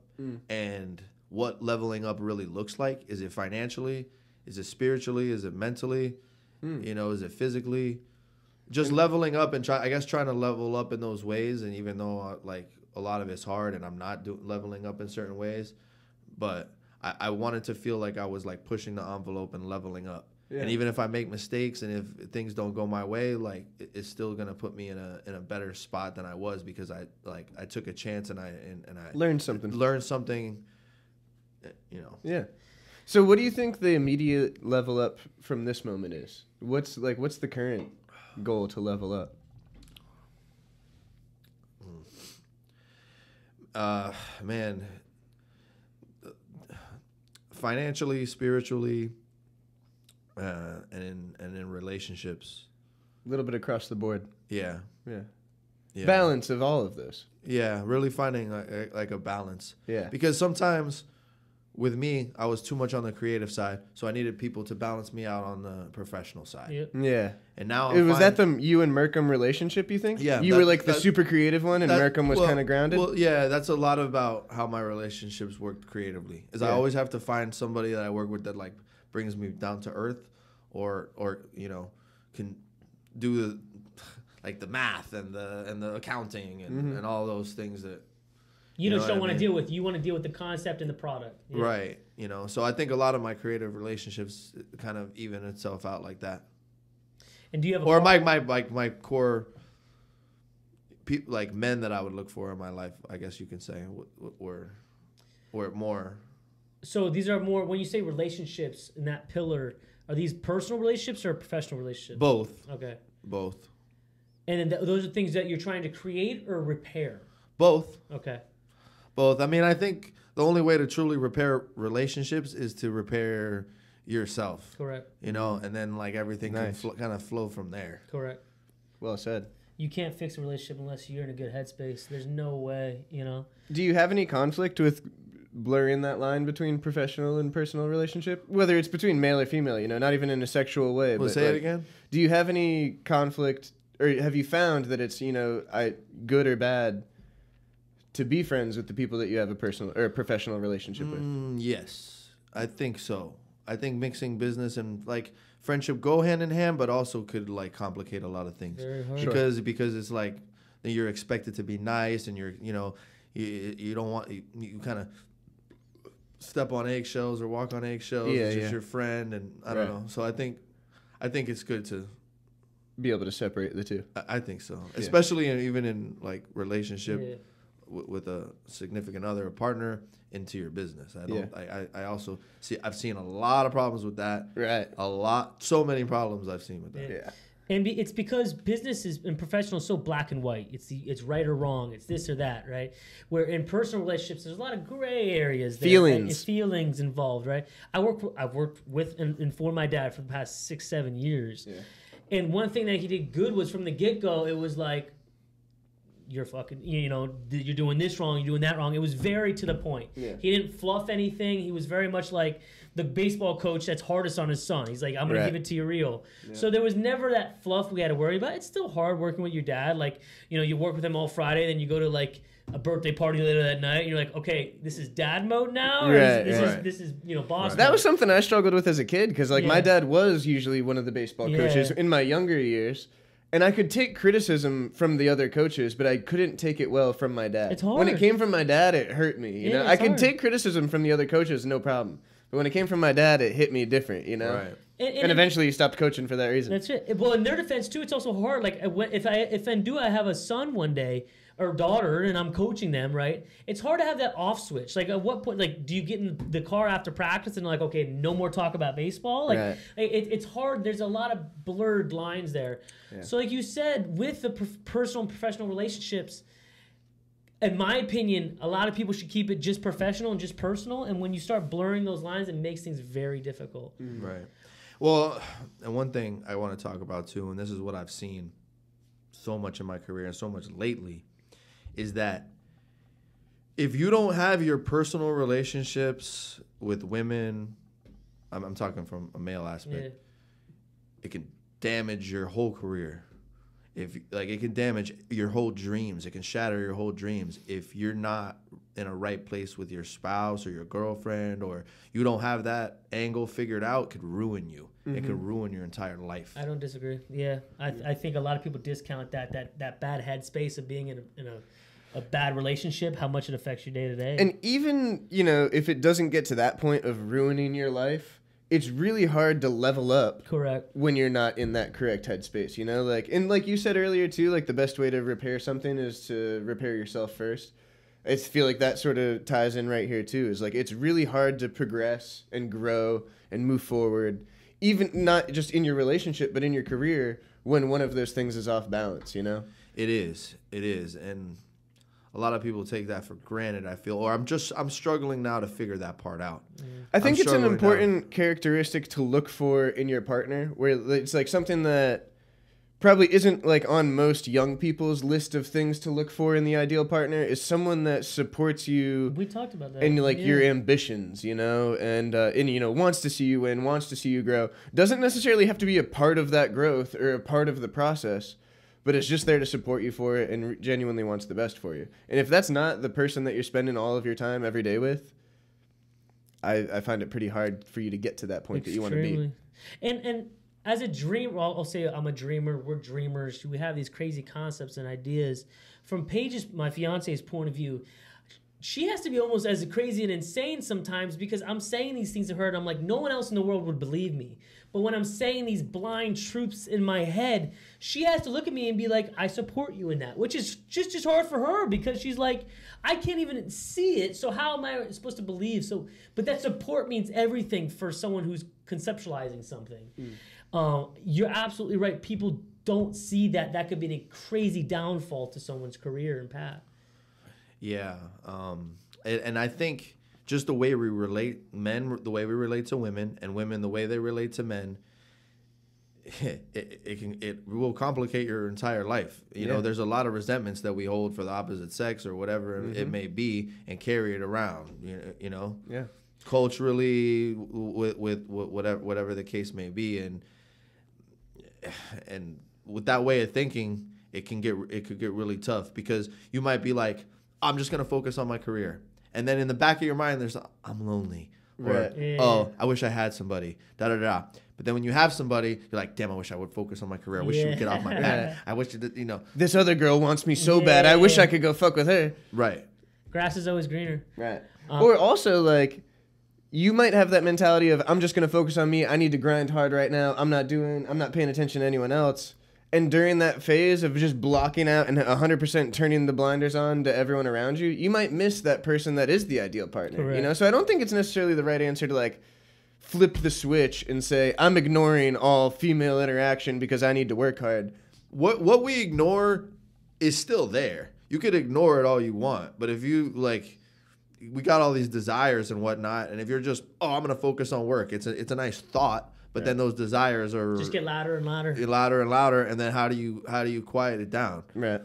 and what leveling up really looks like. Is it financially? Is it spiritually? Is it mentally? Is it physically? just leveling up and trying to level up in those ways. And even though like a lot of it's hard and I'm not leveling up in certain ways, but I wanted to feel like I was like pushing the envelope and leveling up. Yeah. And even if I make mistakes and if things don't go my way, like it's still gonna put me in a better spot than I was, because I took a chance and I learned something. You know. Yeah. So what do you think the immediate level up from this moment is? What's the current goal to level up? Man, financially, spiritually, and in relationships. A little bit across the board. Yeah. Balance of all of this. Yeah, really finding like a balance. Yeah. Because sometimes with me, I was too much on the creative side, so I needed people to balance me out on the professional side. Yep. Yeah. And now was that the you and Merkham relationship, you think? Yeah. You were like the super creative one and Merkham was kind of grounded? Well, yeah, that's a lot about how my relationships worked creatively. I always have to find somebody that I work with that like brings me down to earth, or you know, can do the math and the accounting and all those things that you just don't want to deal with. You want to deal with the concept and the product. Yeah. Right. You know, so I think a lot of my creative relationships kind of even itself out like that. And do you have my core like men that I would look for in my life, I guess you can say, were more. So these are more, when you say relationships in that pillar, are these personal relationships or professional relationships? Both. Okay. Both. And then those are things that you're trying to create or repair? Both. Okay. Both. I mean, I think the only way to truly repair relationships is to repair yourself. Correct. You know, and then like everything can kind of flow from there. Correct. Well said. You can't fix a relationship unless you're in a good headspace. There's no way, you know. Do you have any conflict with blurring that line between professional and personal relationship? Whether it's between male or female, you know, not even in a sexual way. Well, say it again? Do you have any conflict, or have you found that it's, you know, good or bad to be friends with the people that you have a personal or a professional relationship with? Yes, I think so. I think mixing business and like friendship go hand in hand, but also could like complicate a lot of things. Very hard. Because it's like you're expected to be nice, and you're, you know, you don't want, you kind of step on eggshells or walk on eggshells. Yeah, it's just your friend, and I don't know. So I think it's good to be able to separate the two. I think so, especially even in like relationship with a significant other, a partner, into your business. I also see, I've seen a lot of problems with that. Right. So many problems I've seen with that. Yeah. And it's because business and professional is so black and white. It's right or wrong. It's this or that, right? Where in personal relationships, there's a lot of gray areas. There, feelings. Right? Feelings involved, right? I've worked with and for my dad for the past 6-7 years. Yeah. And one thing that he did good was from the get-go, it was like, you're fucking, you know, you're doing this wrong, you're doing that wrong. It was very to the point. Yeah. He didn't fluff anything. He was very much like the baseball coach that's hardest on his son. He's like, I'm going to give it to you real. Yeah. So there was never that fluff we had to worry about. It's still hard working with your dad. Like, you know, you work with him all Friday, then you go to like a birthday party later that night, and you're like, okay, this is dad mode now? Or this is, you know, boss mode? That was something I struggled with as a kid, because like my dad was usually one of the baseball coaches in my younger years. And I could take criticism from the other coaches, but I couldn't take it well from my dad. It's hard. When it came from my dad, it hurt me. You know, I could take criticism from the other coaches, no problem. But when it came from my dad, it hit me different, you know? Right. And eventually he stopped coaching for that reason. That's it. Well, in their defense, too, it's also hard. Like, if I have a son one day, or daughter, and I'm coaching them, right? It's hard to have that off switch. Like, at what point, like, do you get in the car after practice and like, okay, no more talk about baseball? Like, it's hard. There's a lot of blurred lines there. Yeah. So, like you said, with the personal and professional relationships, in my opinion, a lot of people should keep it just professional and just personal. And when you start blurring those lines, it makes things very difficult. Mm-hmm. Right. Well, and one thing I want to talk about too, and this is what I've seen so much in my career and so much lately, is that if you don't have your personal relationships with women, I'm talking from a male aspect, it can damage your whole career. If like, it can damage your whole dreams. It can shatter your whole dreams if you're not in a right place with your spouse or your girlfriend, or you don't have that angle figured out, could ruin you. It could ruin your entire life. I don't disagree. Yeah, I think a lot of people discount that bad headspace of being in a bad relationship, how much it affects you day to day. And even, you know, if it doesn't get to that point of ruining your life, it's really hard to level up. Correct. When you're not in that correct headspace, you know, like, and like you said earlier too, like the best way to repair something is to repair yourself first. I feel like that sort of ties in right here too, is like, it's really hard to progress and grow and move forward, even not just in your relationship, but in your career, when one of those things is off balance, you know? It is. And a lot of people take that for granted, I feel, or I'm struggling now to figure that part out. I think it's an important characteristic to look for in your partner, where it's like something that probably isn't like on most young people's list of things to look for in the ideal partner, is someone that supports you. We talked about that. And like your ambitions, you know, and you know, wants to see you win, wants to see you grow. Doesn't necessarily have to be a part of that growth or a part of the process, but it's just there to support you for it and genuinely wants the best for you. And if that's not the person that you're spending all of your time every day with, I find it pretty hard for you to get to that point that you want to be. And as a dreamer, I'll say I'm a dreamer. We're dreamers. We have these crazy concepts and ideas. From Paige's, my fiance's point of view, she has to be almost as crazy and insane sometimes, because I'm saying these things to her and I'm like, no one else in the world would believe me. But when I'm saying these blind truths in my head, she has to look at me and be like, I support you in that, which is just hard for her, because she's like, I can't even see it, so how am I supposed to believe? So, but that support means everything for someone who's conceptualizing something. You're absolutely right. People don't see that. That could be a crazy downfall to someone's career and path. Yeah. And I think just the way we relate, men, the way we relate to women, and women, the way they relate to men, it will complicate your entire life. You know, there's a lot of resentments that we hold for the opposite sex or whatever it may be, and carry it around, you know, culturally, with whatever the case may be. And with that way of thinking, it could get really tough, because you might be like, I'm just going to focus on my career. And then in the back of your mind, there's, I'm lonely. Or, oh, I wish I had somebody. Da-da-da. But then when you have somebody, you're like, damn, I wish I would focus on my career. I wish she would get off my back. I wish, you know. This other girl wants me so bad. I wish I could go fuck with her. Right. Grass is always greener. Right. Or also, like, you might have that mentality of, I'm just going to focus on me. I need to grind hard right now. I'm not paying attention to anyone else. And during that phase of just blocking out and 100% turning the blinders on to everyone around you, you might miss that person that is the ideal partner. Correct. You know, so I don't think it's necessarily the right answer to like flip the switch and say, I'm ignoring all female interaction because I need to work hard. What we ignore is still there. You could ignore it all you want, but if you like, we got all these desires and whatnot, and if you're just, I'm gonna focus on work, it's a nice thought. But then those desires are just get louder and louder. Louder and louder, and then how do you quiet it down? Right.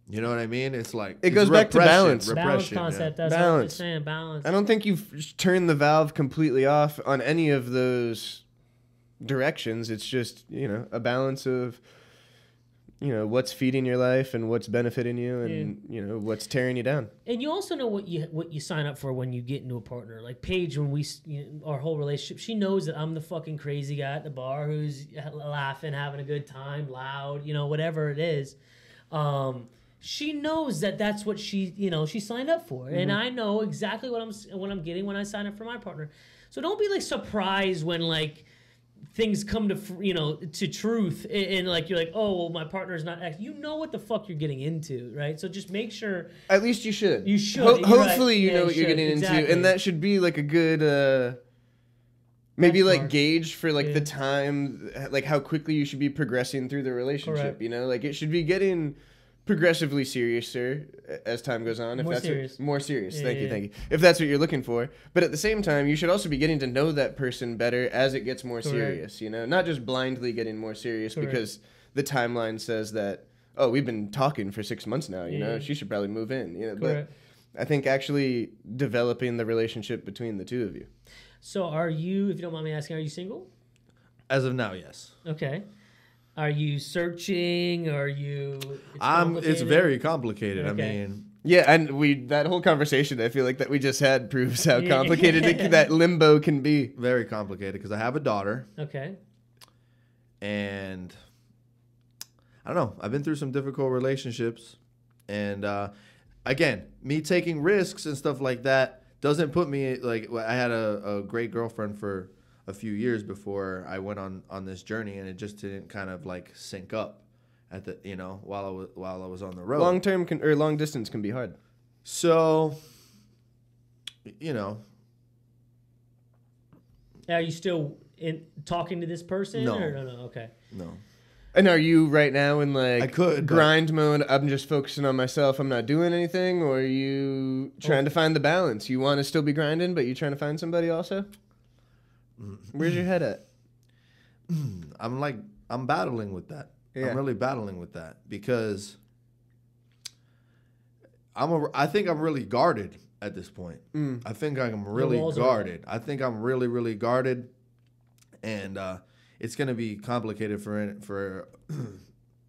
You know what I mean? It's like it goes back to balance. Balance concept. That's what I'm saying. Balance. I don't think you've turned the valve completely off on any of those directions. It's just, you know, a balance of, you know, what's feeding your life and what's benefiting you, and you know, what's tearing you down. And you also know what you sign up for when you get into a partner. Like Paige, when our whole relationship, she knows that I'm the fucking crazy guy at the bar who's laughing, having a good time, loud, you know, whatever it is. She knows that that's what she signed up for, and I know exactly what I'm getting when I sign up for my partner. So don't be like surprised when like things come to truth, and like you're like, oh well, my partner's not X. You know what the fuck you're getting into, right? So just make sure. At least you should. You should. Hopefully you know what you're getting into, and that should be like a good maybe like gauge for like the time, like how quickly you should be progressing through the relationship. Correct. You know, like it should be getting progressively seriouser as time goes on. More serious. Thank you. If that's what you're looking for. But at the same time, you should also be getting to know that person better as it gets more serious, you know? Not just blindly getting more serious because the timeline says that, oh, we've been talking for 6 months now, you know? She should probably move in, you know? But I think actually developing the relationship between the two of you. So are you, if you don't mind me asking, are you single? As of now, yes. Okay. Are you searching? Are you? It's very complicated. Okay. I mean, Yeah, and that whole conversation, I feel like that we just had proves how complicated that limbo can be. Very complicated because I have a daughter. Okay. And I don't know. I've been through some difficult relationships. And again, me taking risks and stuff like that doesn't put me like I had a great girlfriend for a few years before I went on this journey, and it just didn't kind of like sync up at the while I was on the road. Long distance can be hard. So, Are you still talking to this person? No. Or no. Okay. No. And are you right now in like I could, grind mode? I'm just focusing on myself. I'm not doing anything. Or are you trying to find the balance? You want to still be grinding, but you're trying to find somebody also? Where's your head at? I'm battling with that. Yeah. I'm really battling with that because I think I'm really guarded at this point. I think I'm really guarded. I think I'm really, really guarded, and it's going to be complicated for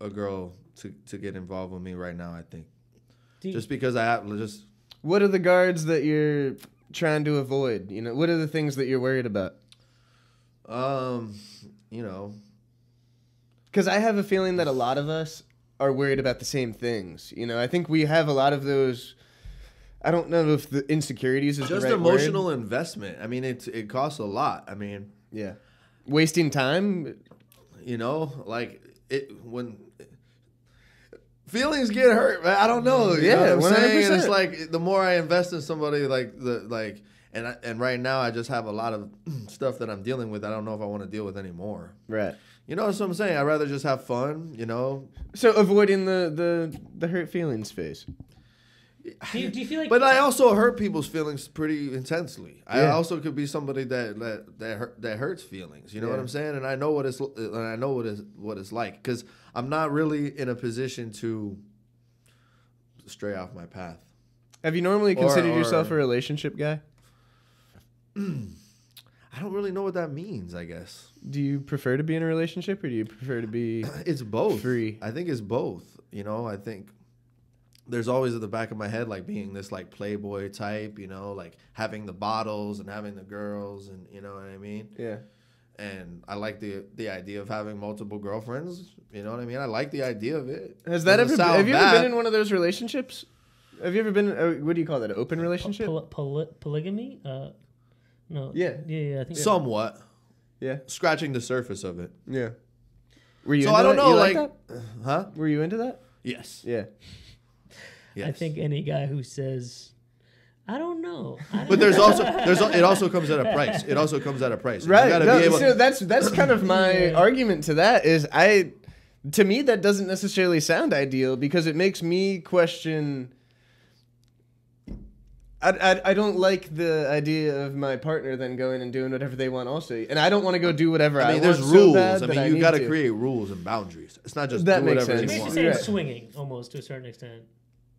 a girl to get involved with me right now, I think. Just because I have just... What are the guards that you're trying to avoid? What are the things that you're worried about? Because I have a feeling that a lot of us are worried about the same things. I think we have a lot of those... I don't know if the insecurities is just the right emotional word. Investment. I mean, it costs a lot. I mean... Yeah. Wasting time? When... Feelings get hurt, man. I don't know. You know what I'm 100%. Saying? It's like the more I invest in somebody, and right now I just have a lot of stuff that I'm dealing with. I don't know if I want to deal with anymore. Right. That's what I'm saying. I'd rather just have fun. So avoiding the hurt feelings phase. Do you feel like? But I also hurt people's feelings pretty intensely. Yeah. I also could be somebody that hurts feelings. You know what I'm saying? And I know what it's like because I'm not really in a position to stray off my path. Have you normally considered yourself a relationship guy? I don't really know what that means, I guess. Do you prefer to be in a relationship or do you prefer to be It's both. Free? I think it's both. I think there's always at the back of my head like being this like playboy type, like having the bottles and having the girls and you know what I mean? Yeah. And I like the idea of having multiple girlfriends. You know what I mean? I like the idea of it. Have you ever been in one of those relationships? Have you ever been, what do you call that, an open relationship? Polygamy? No. Yeah. Yeah, I think somewhat. Yeah. Scratching the surface of it. Yeah. Were you so I don't know, like huh? Were you into that? Yes. Yeah. Yes. I think any guy who says, I don't know. But it also comes at a price. It also comes at a price. Right. So that's kind of my argument to that is to me that doesn't necessarily sound ideal because it makes me question. I don't like the idea of my partner then going and doing whatever they want also. And I don't want to go do whatever I want. There's rules. You got to create rules and boundaries. It's not just do whatever you want. You're swinging almost to a certain extent.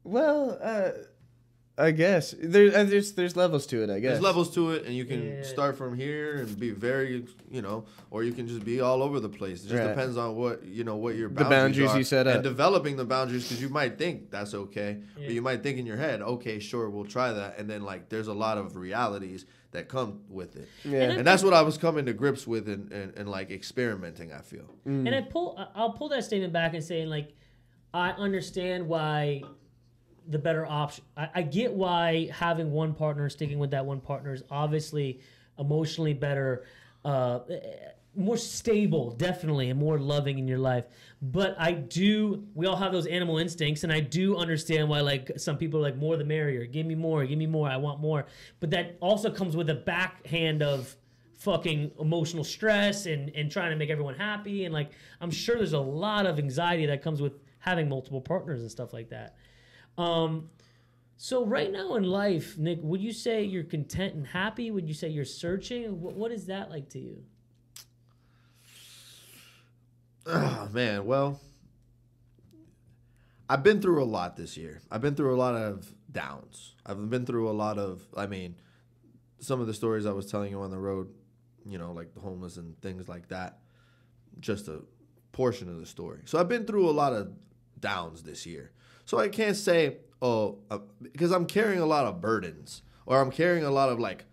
Well, I guess there's levels to it. I guess there's levels to it, and you can start from here and be very, or you can just be all over the place. It just depends on what your boundaries are, you set up, and developing the boundaries because you might think that's okay, but you might think in your head, okay, sure, we'll try that, and then like there's a lot of realities that come with it, and that's what I was coming to grips with and like experimenting. I feel, and I'll pull that statement back and say like, I understand why. The better option. I get why having one partner, sticking with that one partner is obviously emotionally better, more stable, definitely, and more loving in your life. But we all have those animal instincts, and I do understand why like some people are like more the merrier. Give me more, I want more. But that also comes with a backhand of fucking emotional stress and trying to make everyone happy. And like I'm sure there's a lot of anxiety that comes with having multiple partners and stuff like that. So right now in life, Nick, would you say you're content and happy? Would you say you're searching? What is that like to you? Oh, man. Well, I've been through a lot this year. I've been through a lot of downs. I've been through a lot of, some of the stories I was telling you on the road, like the homeless and things like that, just a portion of the story. So I've been through a lot of downs this year. So I can't say, oh, because I'm carrying a lot of burdens, or I'm carrying a lot of like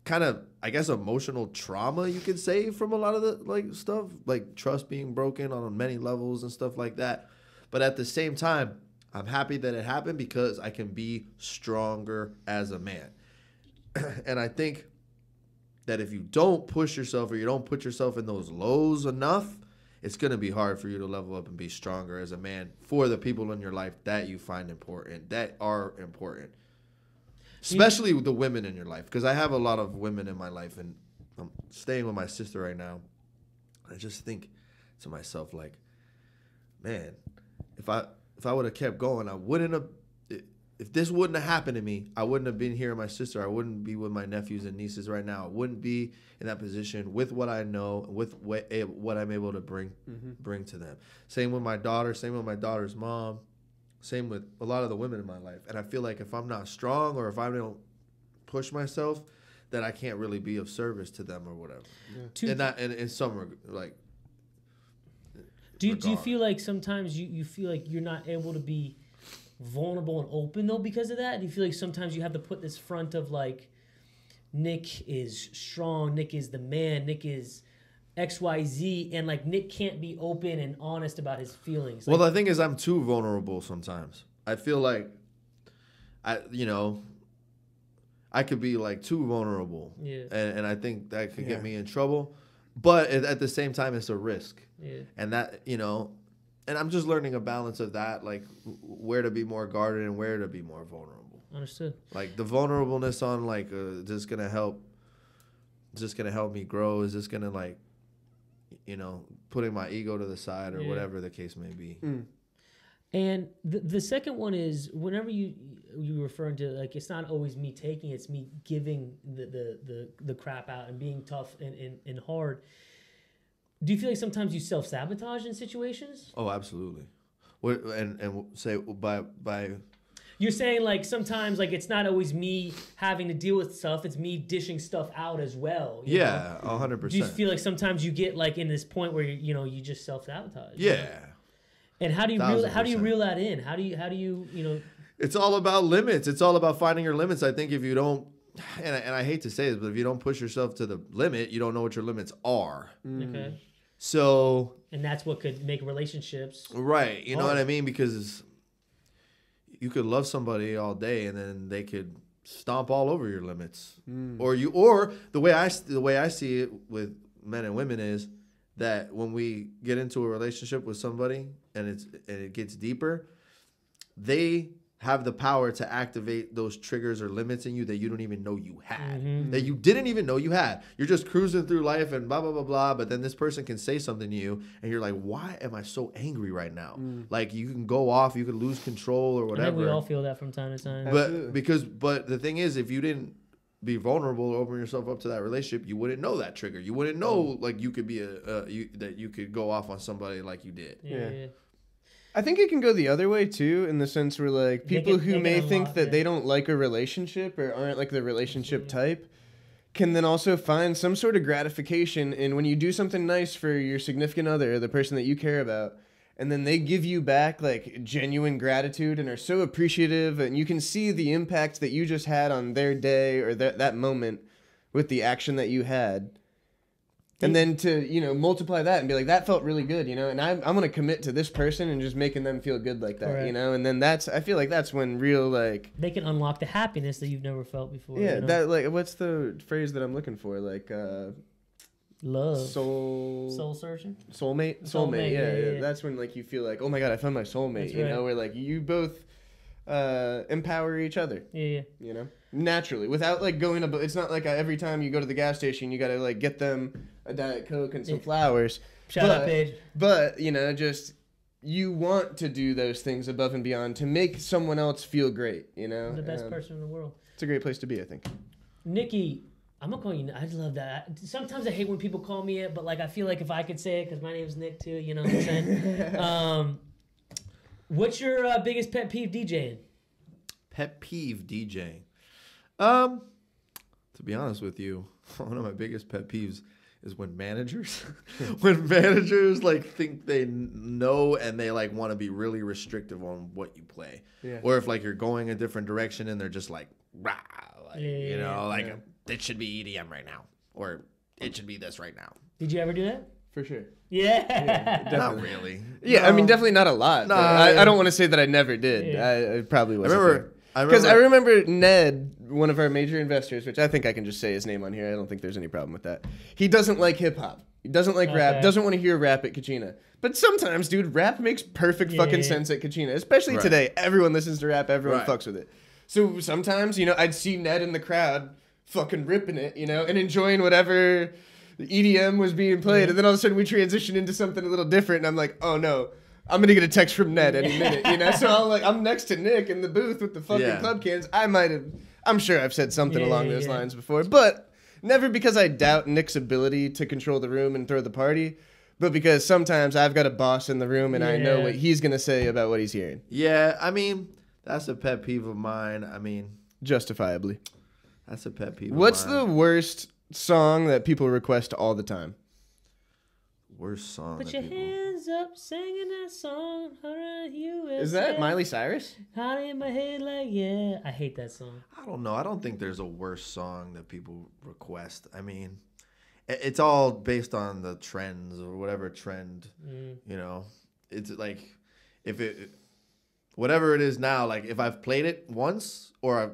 kind of, I guess, emotional trauma, you could say, from a lot of the like stuff, like trust being broken on many levels and stuff like that. But at the same time, I'm happy that it happened because I can be stronger as a man. And I think that if you don't push yourself, or you don't put yourself in those lows enough, it's going to be hard for you to level up and be stronger as a man for the people in your life that you find important, that are important. Especially with the women in your life, because I have a lot of women in my life, and I'm staying with my sister right now. I just think to myself, like, man, if I would have kept going, I wouldn't have. If this wouldn't have happened to me, I wouldn't have been here with my sister. I wouldn't be with my nephews and nieces right now. I wouldn't be in that position with what I know, with what I'm able to bring to them. Same with my daughter. Same with my daughter's mom. Same with a lot of the women in my life. And I feel like if I'm not strong, or if I don't push myself, that I can't really be of service to them or whatever. Yeah. And in some like. Do you feel like sometimes you feel like you're not able to be vulnerable and open though because of that? Do you feel like sometimes you have to put this front of like, Nick is strong, Nick is the man, Nick is XYZ, and like Nick can't be open and honest about his feelings? Like, well, the thing is, I'm too vulnerable sometimes. I feel like I could be like too vulnerable. Yeah. And I think that could get me in trouble. But at the same time, it's a risk. Yeah. And that, and I'm just learning a balance of that, like where to be more guarded and where to be more vulnerable. Understood. Like the vulnerableness on like, is this going to help me grow? Is this going to like, putting my ego to the side or whatever the case may be. And the second one is whenever you referring to like, it's not always me taking, it's me giving the crap out and being tough and hard. Do you feel like sometimes you self-sabotage in situations? Oh, absolutely. And say by you're saying like sometimes like it's not always me having to deal with stuff, it's me dishing stuff out as well. Yeah, 100%. Do you feel like sometimes you get like in this point where you just self-sabotage? Yeah. And how do you reel that in? How do you It's all about limits. It's all about finding your limits. I think if you don't, and I hate to say this, but if you don't push yourself to the limit, you don't know what your limits are. Okay. So. And that's what could make relationships. Right. You know what I mean? Because you could love somebody all day and then they could stomp all over your limits. Or the way I see it with men and women is that when we get into a relationship with somebody and it gets deeper, they have the power to activate those triggers or limits in you that you don't even know you had, that you didn't even know you had. You're just cruising through life and blah, blah, blah, blah. But then this person can say something to you and you're like, why am I so angry right now? Like you can go off, you can lose control or whatever. I think we all feel that from time to time. But the thing is, if you didn't be vulnerable, open yourself up to that relationship, you wouldn't know that trigger. You wouldn't know like you could be that you could go off on somebody like you did. Yeah. I think it can go the other way too, in the sense where like people who may think that they don't like a relationship or aren't like the relationship type can then also find some sort of gratification in when you do something nice for your significant other, the person that you care about, and then they give you back like genuine gratitude and are so appreciative, and you can see the impact that you just had on their day or that moment with the action that you had. And then to, multiply that and be like, that felt really good, and I'm going to commit to this person and just making them feel good like that, Correct. And then I feel like that's when real, like... They can unlock the happiness that you've never felt before. Yeah, that, like, what's the phrase that I'm looking for? Like, love. Soul searching? Soulmate, yeah. That's when, like, you feel like, oh my God, I found my soulmate, That's right. where, like, you both empower each other. Yeah. Naturally, without like going to, it's not like every time you go to the gas station you got to like get them a Diet Coke and some flowers. Shout out, Paige. But just you want to do those things above and beyond to make someone else feel great. The best person in the world. It's a great place to be, I think. Nikki, I'm gonna call you. I love that. Sometimes I hate when people call me it, but like I feel like if I could say it, because my name's Nick too. You know what I'm saying? What's your biggest pet peeve DJing? Pet peeve DJing. To be honest with you, one of my biggest pet peeves is when managers like think they know and they like want to be really restrictive on what you play. Yeah. Or if like you're going a different direction and they're just like, rah, like you know, like it should be EDM right now or it should be this right now. Did you ever do that? For sure. Yeah. Not really. Yeah, no. I mean definitely not a lot. No, I don't want to say that I never did. I probably wasn't. Because I remember Ned, one of our major investors, which I think I can just say his name on here. I don't think there's any problem with that. He doesn't like hip hop. He doesn't like rap. Doesn't want to hear rap at Kachina. But sometimes, dude, rap makes perfect fucking sense at Kachina. Especially today. Everyone listens to rap. Everyone fucks with it. So sometimes, you know, I'd see Ned in the crowd fucking ripping it, you know, and enjoying whatever EDM was being played. And then all of a sudden we transition into something a little different. And I'm like, oh no. I'm gonna get a text from Ned any minute, you know. So I'm next to Nick in the booth with the fucking club cans. I'm sure I've said something along those lines before, but never because I doubt Nick's ability to control the room and throw the party, but because sometimes I've got a boss in the room and I know what he's gonna say about what he's hearing. Yeah, I mean that's a pet peeve of mine. I mean, justifiably, that's a pet peeve. What's the worst song that people request all the time? Worst song. Put your hands up, singing that song. Is that Miley Cyrus? Hot in my head, like I hate that song. I don't know. I don't think there's a worst song that people request. I mean, it's all based on the trends or whatever trend. You know, it's like if it, whatever it is now. Like if I've played it once or I've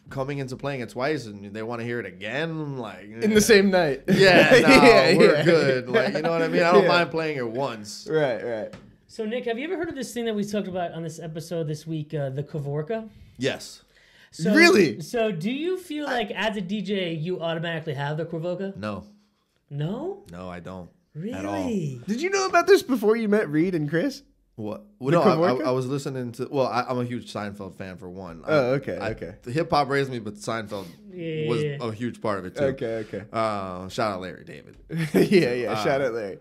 coming into playing it twice and they want to hear it again, like in the same night. Yeah, no, we're good. Like, you know what I mean? I don't mind playing it once. Right. So Nick, have you ever heard of this thing that we talked about on this episode this week, the Kavorka? Yes. So, really? So do you feel like as a DJ you automatically have the Kavorka? No. No? No, I don't. Really? At all. Did you know about this before you met Reed and Chris? What? Well, no, I was listening to. Well, I'm a huge Seinfeld fan for one. Oh, okay. The hip hop raised me, but Seinfeld was a huge part of it too. Okay. Shout out Larry David. yeah. Shout out Larry.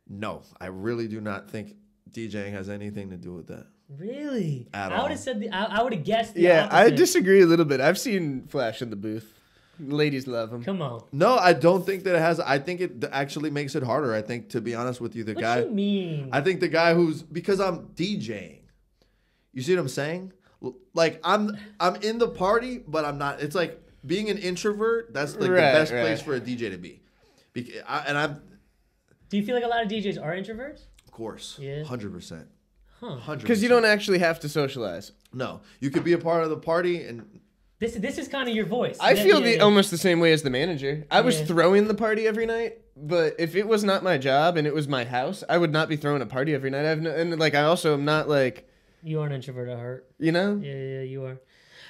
No, I really do not think DJing has anything to do with that. Really? At all? I would have said I would have guessed. Yeah, I disagree a little bit. I've seen Flash in the booth. Ladies love him. Come on. No, I don't think that it has. I think it actually makes it harder. I think, to be honest with you, what you mean? I think the guy because I'm DJing. You see what I'm saying? Like I'm in the party, but I'm not. It's like being an introvert. That's like the best place for a DJ to be. Do you feel like a lot of DJs are introverts? Of course. Yeah. 100%. Huh. 100%. Because you don't actually have to socialize. No, you could be a part of the party and. This is kind of your voice. I feel almost the same way as the manager. I was throwing the party every night, but if it was not my job and it was my house, I would not be throwing a party every night. I also am not like. You are an introvert at heart. You know? Yeah, you are.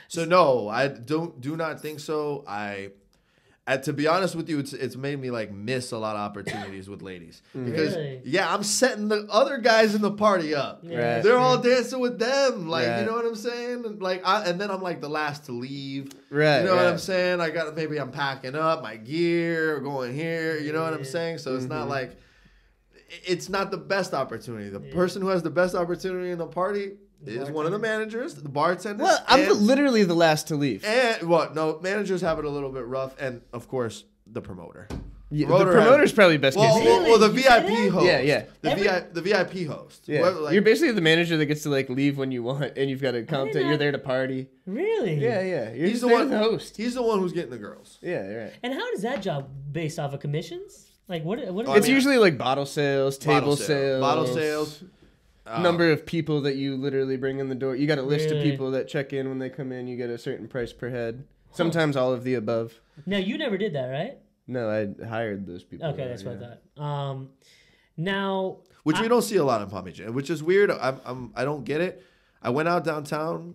So no, I do not think so. To be honest with you, it's made me like miss a lot of opportunities with ladies because I'm setting the other guys in the party up. Yeah, they're all dancing with them, like you know what I'm saying. Like and then I'm like the last to leave. Right. You know what I'm saying? Maybe I'm packing up my gear, going here. You know what I'm saying? So it's not like it's not the best opportunity. The person who has the best opportunity in the party is one of the managers, the bartender. Well, I'm literally the last to leave. And no, managers have it a little bit rough, and of course the promoter. Yeah, the promoter's probably best case. Well, the VIP host. Yeah. The VIP host. Yeah. Whoever, you're basically the manager that gets to like leave when you want, and you've got to come to. You're there to party. Really? Yeah. He's the one. Host. He's the one who's getting the girls. Yeah, right. And how does that job based off of commissions? Like what? It's usually like bottle sales, table sales. Number of people that you literally bring in the door. You got a list of people that check in when they come in. You get a certain price per head. Sometimes all of the above. Now, you never did that, right? No, I hired those people. Okay, that's what I thought. Now, which we don't see a lot in Palm Beach, which is weird. I don't get it. I went out downtown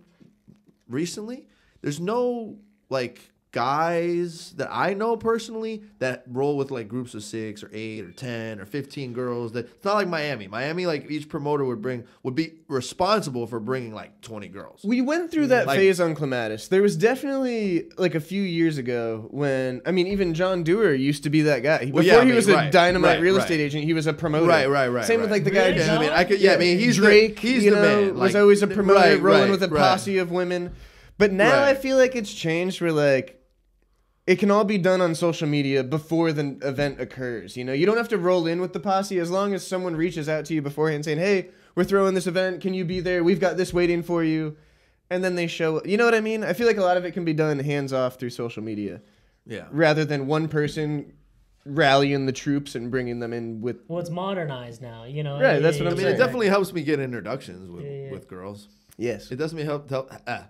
recently. There's no like guys that I know personally that roll with like groups of 6 or 8 or 10 or 15 girls. That it's not like Miami. Miami, like each promoter would be responsible for bringing like 20 girls. We went through that phase on Clematis. There was definitely like a few years ago when even John Dewar used to be that guy. Before he was a dynamite real estate agent, he was a promoter. Right. Same with like the guy. He's Drake. He's the man. Was always a promoter rolling with a posse of women. But now I feel like it's changed. Where like. it can all be done on social media before the event occurs. You know, you don't have to roll in with the posse as long as someone reaches out to you beforehand saying, hey, we're throwing this event. Can you be there? We've got this waiting for you. And then they show, you know what I mean? I feel like a lot of it can be done hands off through social media. Yeah. Rather than one person rallying the troops and bringing them in with. Well, it's modernized now, you know. Right, that's what I'm saying. It definitely helps me get introductions with girls. Yes. It definitely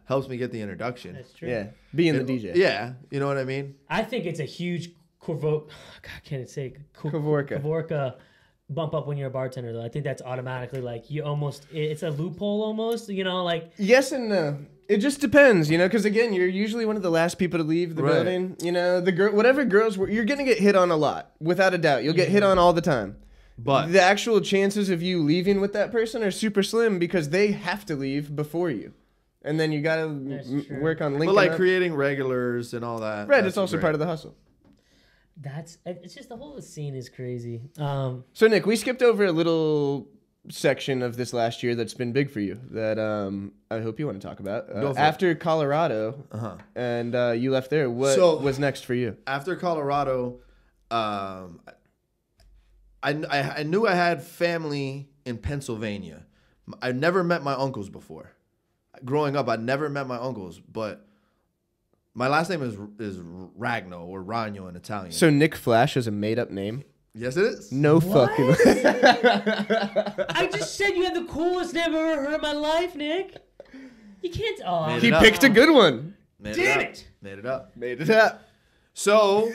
helps me get the introduction. That's true. Yeah. Being the DJ. Yeah. You know what I mean? I think it's a huge Kavorka bump up when you're a bartender, though. I think that's automatically like it's a loophole almost, you know, like. Yes and no. It just depends, you know, because again, you're usually one of the last people to leave the building. You know, whatever girls you're gonna get hit on a lot, without a doubt. You'll get hit on all the time. But the actual chances of you leaving with that person are super slim because they have to leave before you, and then you gotta work on linking. But like creating regulars and all that. Right, it's also part of the hustle. It's just the whole scene is crazy. So Nick, we skipped over a little section of this last year that's been big for you that I hope you want to talk about. After Colorado, and you left there, what was next for you? After Colorado, I knew I had family in Pennsylvania. I never met my uncles before. Growing up, I never met my uncles, but my last name is Ragno or Ragno in Italian. So Nick Flash is a made-up name? Yes, it is. No fucking. I just said you had the coolest name I've ever heard in my life, Nick. You can't. Oh, he picked a good one. Damn it! Made it up. Made it up. So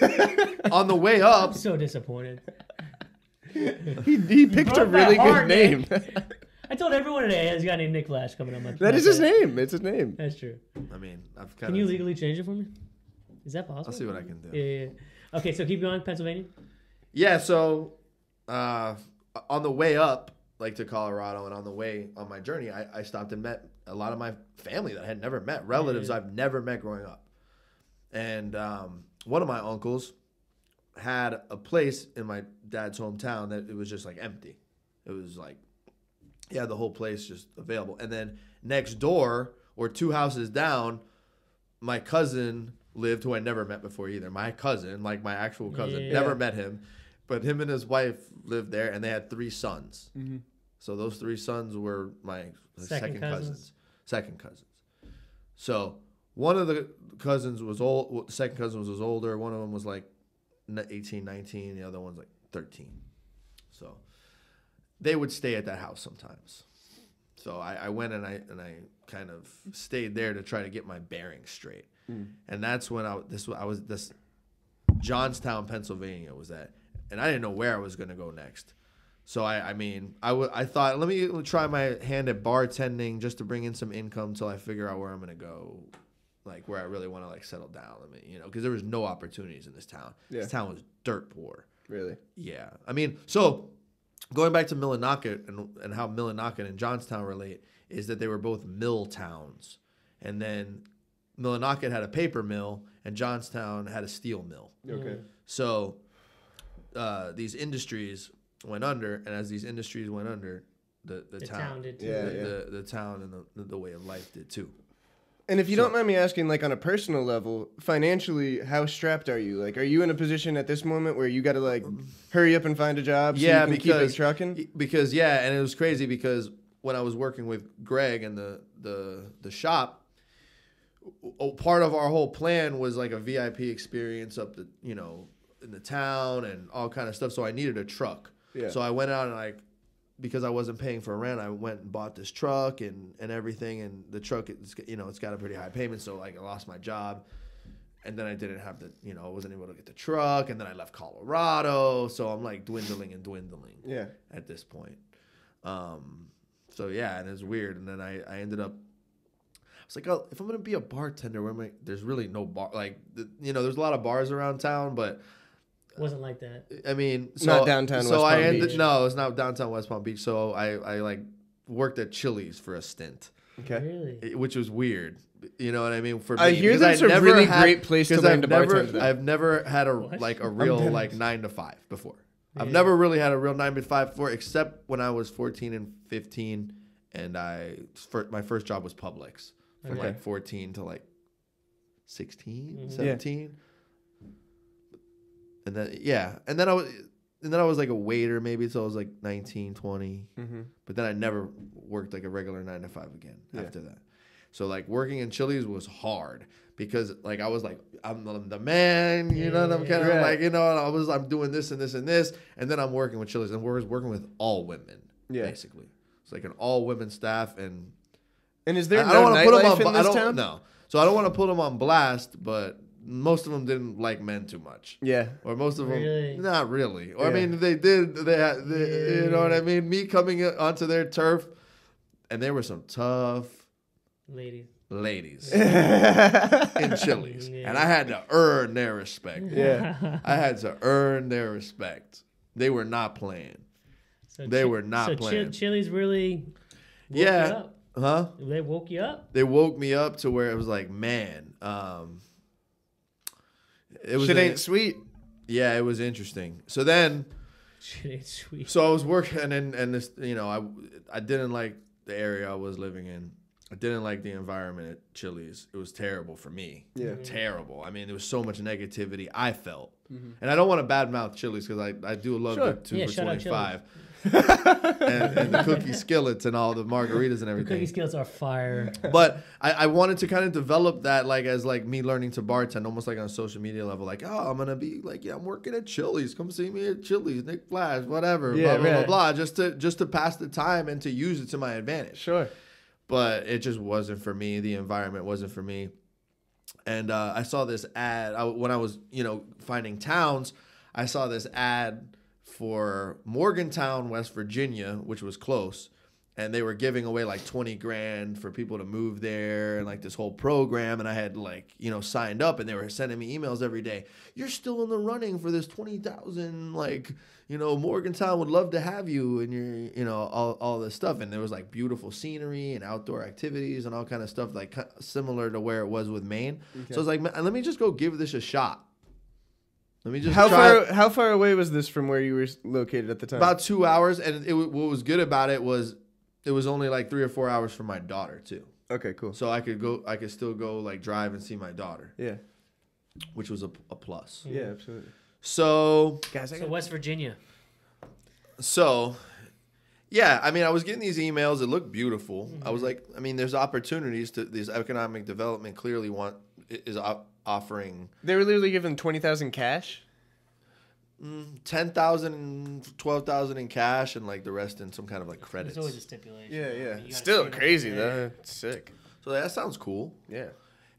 on the way up, I'm so disappointed. He picked a really good name. I told everyone today he's a guy named Nick Flash coming on my. That is his name. It's his name. That's true. I mean, Can you legally change it for me? Is that possible? I'll see what I can do. Yeah. Okay, so keep going, Pennsylvania. Yeah, so on the way up, like to Colorado, and on the way on my journey, I stopped and met a lot of my family that I had never met, relatives I've never met growing up. And one of my uncles had a place in my dad's hometown that it was just like empty. It was like, yeah, the whole place just available. And then next door, or 2 houses down, my cousin lived, who I never met before either. My cousin, like my actual cousin, never met him. But him and his wife lived there, and they had 3 sons. Mm-hmm. So those 3 sons were my second cousins. Second cousins. So one of the cousins was old. The second cousin was older. One of them was like 18, 19. The other one's like 13. So they would stay at that house sometimes. So I went and I kind of stayed there to try to get my bearings straight. Mm. And that's when I was Johnstown, Pennsylvania was that. And I didn't know where I was going to go next. So, I thought, let me try my hand at bartending just to bring in some income until I figure out where I'm going to go, like where I really want to like settle down. I mean, you know, because there was no opportunities in this town. Yeah. This town was dirt poor. Really? Yeah. I mean, so going back to Millinocket and how Millinocket and Johnstown relate is that they were both mill towns. And then Millinocket had a paper mill and Johnstown had a steel mill. Okay. So these industries went under, and as these industries went under, the town did too. The town and the way of life did too. And if you don't mind me asking, like on a personal level, financially, how strapped are you? Like, are you in a position at this moment where you got to like hurry up and find a job so you can keep it trucking? Because and it was crazy because when I was working with Greg and the shop, part of our whole plan was like a VIP experience up the, you know, in the town and all kind of stuff. So I needed a truck. Yeah. So I went out and because I wasn't paying for rent, I went and bought this truck and everything. And the truck, it's got a pretty high payment. So like I lost my job, and then I didn't have I wasn't able to get the truck. And then I left Colorado. So I'm like dwindling. Yeah. At this point. So yeah, and it's weird. And then I ended up, I was like, oh, if I'm going to be a bartender, there's really no bar. Like, there's a lot of bars around town, but wasn't like that. I mean, not downtown West Palm Beach. No, it's not downtown West Palm Beach. So I like worked at Chili's for a stint. Okay. Really? Which was weird. You know what I mean? For me, I hear that's a really great place to learn to bartend. I've never had a real like 9 to 5 before. Yeah. I've never really had a real 9 to 5 before, except when I was 14 and 15, and my first job was Publix from like 14 to like 16, 17. And then I was like a waiter maybe till I was like 19, 20. But then I never worked like a regular 9 to 5 again after that. So like working in Chili's was hard because like I was like I'm the man, you know, and I'm kind of like, you know, I'm doing this and this and this, and then I'm working with Chili's and we're working with all women basically. It's like an all women staff and is there no nightlife in this town? No. So I don't want to put them on blast, but most of them didn't like men too much. Yeah. Or most of them, not really. Or I mean, they did. You know what I mean? Me coming onto their turf, and there were some tough ladies in Chili's, and I had to earn their respect. Yeah. I had to earn their respect. They were not playing. They were not playing. Chili's really woke you up. Huh? They woke you up? They woke me up to where it was like, man, it was shit ain't sweet. Yeah, it was interesting. So then, shit ain't sweet. So I was working, and this, you know, I didn't like the area I was living in. I didn't like the environment at Chili's. It was terrible for me. Yeah, terrible. I mean, there was so much negativity I felt, and I don't want to badmouth Chili's because I do love it too for 25. and the cookie skillets and all the margaritas and everything. The cookie skillets are fire. But I wanted to kind of develop that like as like me learning to bartend, almost like on a social media level. Like, oh, I'm gonna be like, I'm working at Chili's. Come see me at Chili's, Nick Flash, whatever, blah blah blah. Just to pass the time and to use it to my advantage. Sure. But it just wasn't for me. The environment wasn't for me. And I saw this ad when I was, finding towns. I saw this ad for Morgantown, West Virginia, which was close, and they were giving away like 20 grand for people to move there and like this whole program. And I had signed up, and they were sending me emails every day. You're still in the running for this 20,000, Morgantown would love to have you, and you're, all this stuff. And there was like beautiful scenery and outdoor activities and all kind of stuff like similar to where it was with Maine. Okay. So I was like, man, let me just go give this a shot. Let me just How far away was this from where you were located at the time? About 2 hours, and what was good about it was only like 3 or 4 hours from my daughter too. Okay, cool. So I could still go like drive and see my daughter. Yeah, which was a plus. Yeah, absolutely. So guys, West Virginia. So yeah, I mean, I was getting these emails. It looked beautiful. I was like, I mean, there's opportunities to this economic development. Clearly, is offering. They were literally given 20,000 cash. 10,000 and 12,000 in cash, and like the rest in some kind of like credits. There's always a stipulation. Yeah. Still crazy though. It's sick. So that sounds cool. Yeah.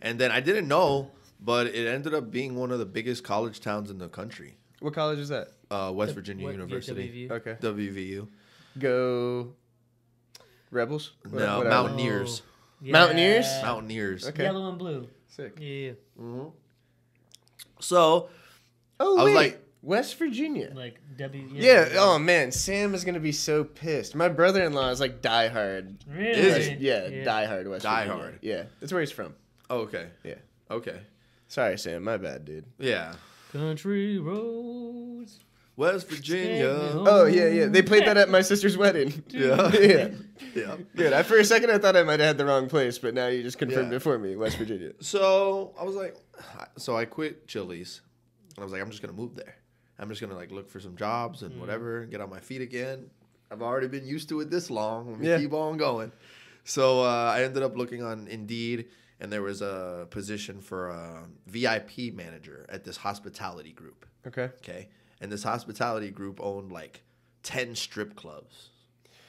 And then I didn't know, but it ended up being one of the biggest college towns in the country. What college is that? West Virginia University. WVU. Okay. WVU. Go Rebels? No, Mountaineers. Yeah. Mountaineers? Mountaineers. Okay. Yellow and blue. Sick. Yeah. Mm-hmm. So, I was like, West Virginia. Like Yeah. Oh man, Sam is gonna be so pissed. My brother-in-law is like diehard. Really? Is he? Yeah, diehard West Virginia. Diehard. Yeah, that's where he's from. Oh, okay. Yeah. Okay. Sorry, Sam. My bad, dude. Yeah. Country roads. West Virginia. Oh yeah. They played that at my sister's wedding. Yeah. Yeah. Good. For a second, I thought I might have had the wrong place, but now you just confirmed it for me. West Virginia. So I was like, I quit Chili's, and I was like, I'm just gonna move there. I'm just gonna like look for some jobs and whatever, and get on my feet again. I've already been used to it this long. Let me keep on going. So I ended up looking on Indeed, and there was a position for a VIP manager at this hospitality group. Okay. And this hospitality group owned like 10 strip clubs.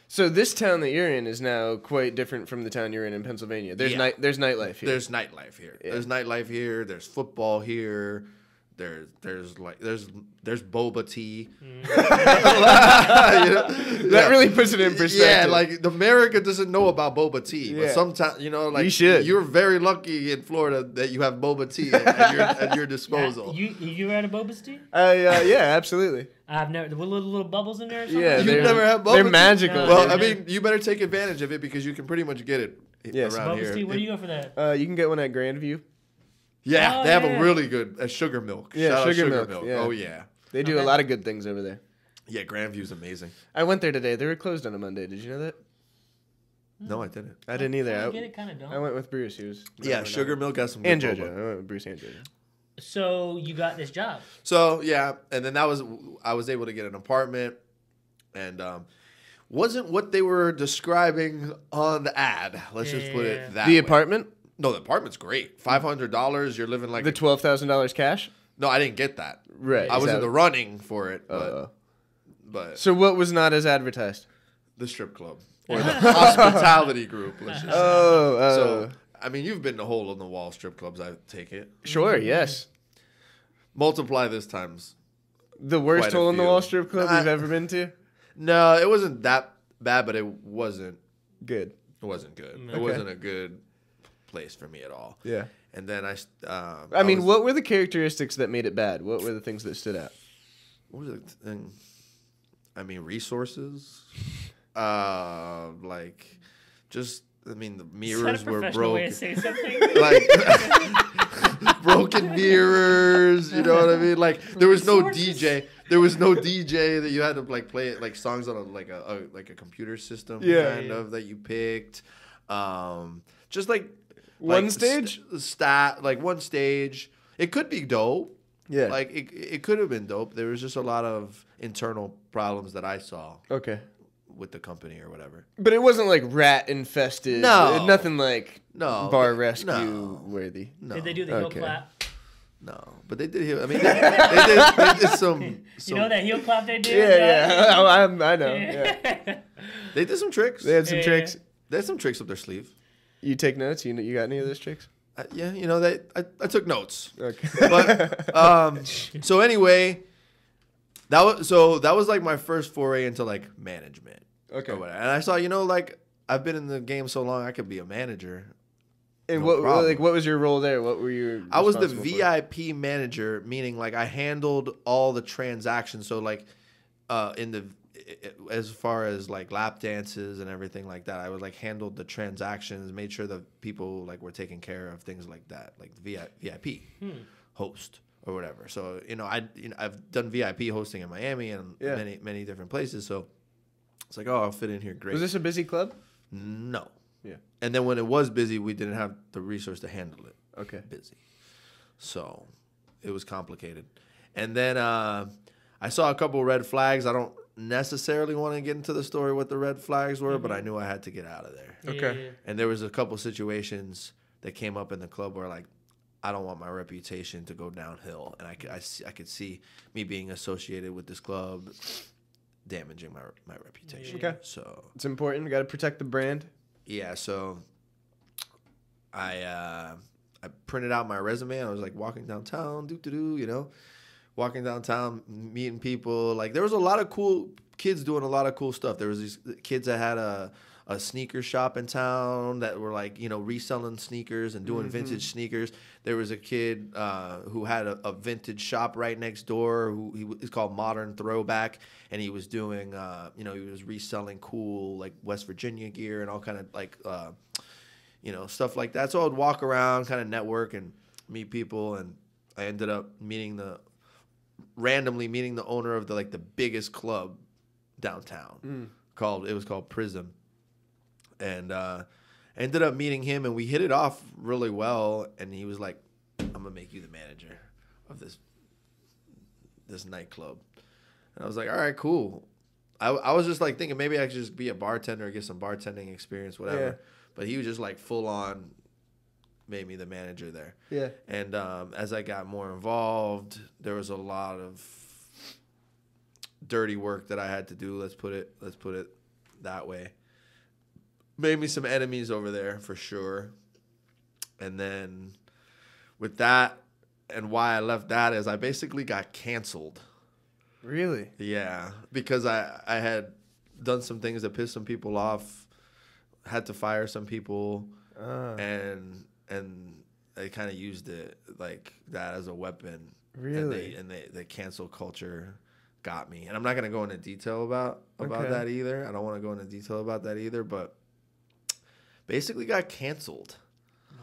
So this town that you're in is now quite different from the town you're in Pennsylvania. There's nightlife here. There's nightlife here. Yeah. There's nightlife here. There's football here. There's boba tea. That really puts it in perspective. Yeah, like America doesn't know about boba tea, but sometimes you should. You're very lucky in Florida that you have boba tea at your disposal. Yeah. You had a boba tea? Yeah, absolutely. I've never. With little bubbles in there. Or something? Yeah, you've never had boba tea? They're magical. No, well, I mean, you better take advantage of it because you can pretty much get it around here. Boba tea. Where do you go for that? You can get one at Grandview. Yeah, they have a really good sugar milk. Yeah, Shout out sugar milk. Yeah. Oh, yeah. They do a lot of good things over there. Yeah, Grandview's amazing. I went there today. They were closed on a Monday. Did you know that? No, I didn't. I didn't either. I get it, kind of don't. I went with Bruce. He was sugar milk has some good and JoJo. boba. I went with Bruce and JoJo. So you got this job. So yeah, and then I was able to get an apartment, and wasn't what they were describing on the ad. Let's just put it that way. The apartment? No, the apartment's great. $500. You're living like the $12,000 cash. No, I didn't get that. Right, I was in the running for it, but so what was not as advertised? The strip club or the hospitality group. Let's just say. So I mean, you've been to hole in the wall strip clubs. I take it. Sure. Yes. Multiply this times. The worst hole in the wall strip club you've ever been to? No, it wasn't that bad, but it wasn't good. It wasn't good. Okay. It wasn't a good place for me at all. Yeah. And then I mean, what were the characteristics that made it bad? What were the things that stood out? What was it? I mean, resources. Like, just the mirrors were broken. Way to say something? Like broken mirrors. You know what I mean? Like there was no DJ. There was no DJ that you had to like play it like songs on a computer system kind of that you picked. Just like one stage, one stage. It could be dope. Yeah, like it could have been dope. There was just a lot of internal problems that I saw. Okay. With the company or whatever. But it wasn't like rat infested. No. Nothing like bar rescue worthy. No. Did they do the heel clap? No, but they did heel. I mean, they did some. You know that heel clap they did? Yeah. I know. Yeah. They did some tricks. They had some tricks. They had some tricks up their sleeve. You take notes? You got any of those tricks? Yeah, I took notes. Okay. But so anyway, that was like my first foray into like management. Okay. And I saw, like I've been in the game so long, I could be a manager. And what was your role there? What were you? I was the VIP manager, meaning like I handled all the transactions. So like, as far as like lap dances and everything like that, I would like handled the transactions, made sure that people like were taken care of, things like that, like the VIP host or whatever. So I've done VIP hosting in Miami and many different places. So it's like, oh, I'll fit in here great. Was this a busy club? No. Yeah. And then when it was busy, we didn't have the resource to handle it. Okay. Busy. So it was complicated. And then I saw a couple red flags. I don't necessarily want to get into the story what the red flags were, but I knew I had to get out of there. Okay. Yeah. And there was a couple situations that came up in the club where like, I don't want my reputation to go downhill. And I could see me being associated with this club damaging my reputation. Okay. So it's important. We got to protect the brand. Yeah. So I printed out my resume. And I was like walking downtown, walking downtown, meeting people. Like there was a lot of cool kids doing a lot of cool stuff. There was these kids that had a sneaker shop in town that were like, reselling sneakers and doing vintage sneakers. There was a kid who had a vintage shop right next door who is called Modern Throwback. And he was doing, he was reselling cool like West Virginia gear and all kind of like, stuff like that. So I would walk around, kind of network and meet people. And I ended up randomly meeting the owner of the biggest club downtown. It was called Prism. And I ended up meeting him, and we hit it off really well. And he was like, "I'm gonna make you the manager of this nightclub." And I was like, "All right, cool." I was just like thinking maybe I could just be a bartender, get some bartending experience, whatever. Yeah. But he was just like full on made me the manager there. Yeah. And as I got more involved, there was a lot of dirty work that I had to do. Let's put it that way. Made me some enemies over there for sure. And then with that, and why I left that is I basically got canceled. Really? Yeah, because I had done some things that pissed some people off, had to fire some people, and they kind of used it like that as a weapon. Really? And the cancel culture got me. And I'm not going to go into detail about that either. I don't want to go into detail about that either, but basically got canceled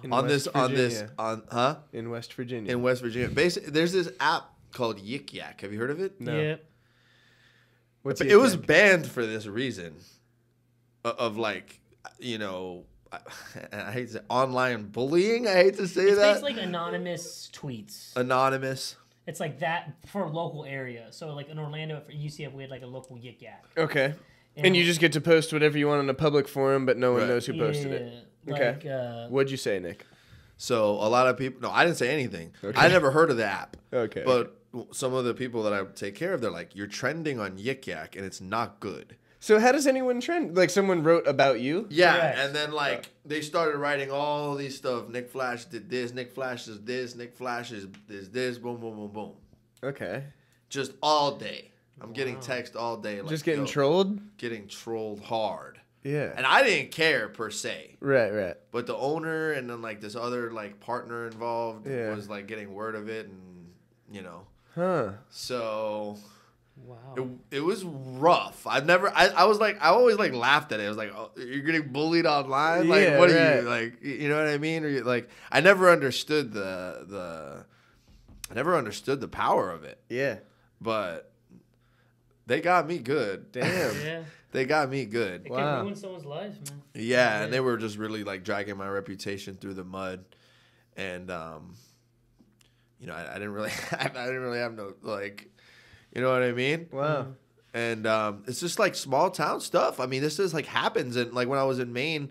in West Virginia. In West Virginia. In West Virginia. Basically, there's this app called Yik Yak. Have you heard of it? No. Yeah. What's it was banned for this reason of like, I hate to say online bullying. I hate to say it's that. It's like anonymous tweets. Anonymous. It's like that for a local area. So like in Orlando for UCF, we had like a local Yik Yak. Okay. And you just get to post whatever you want in a public forum, but no one knows who posted it. Okay. Like, what'd you say, Nick? So a lot of people. No, I didn't say anything. Okay. I never heard of the app. Okay. But some of the people that I take care of, they're like, "You're trending on Yik Yak, and it's not good." So how does anyone trend? Like someone wrote about you? Yeah, correct. And then like they started writing all these stuff. Nick Flash did this. Nick Flash is this. Nick Flash is this. Boom, boom, boom, boom. Okay. Just all day. I'm getting text all day. Like, just getting trolled? Getting trolled hard. Yeah. And I didn't care per se. Right. But the owner and then like this other like partner involved was like getting word of it, and you know. Huh. So. Wow. It was rough. I always like laughed at it. I was like, oh, you're getting bullied online? Like, what are you, like, you know what I mean? Or you, like, I never understood the power of it. Yeah. But they got me good. Damn. Yeah. They got me good. It can ruin someone's life, man. Yeah, and they were just really like dragging my reputation through the mud. And you know, I didn't really have no like, you know what I mean? Wow. And it's just like small town stuff. I mean, this is like happens. And like when I was in Maine,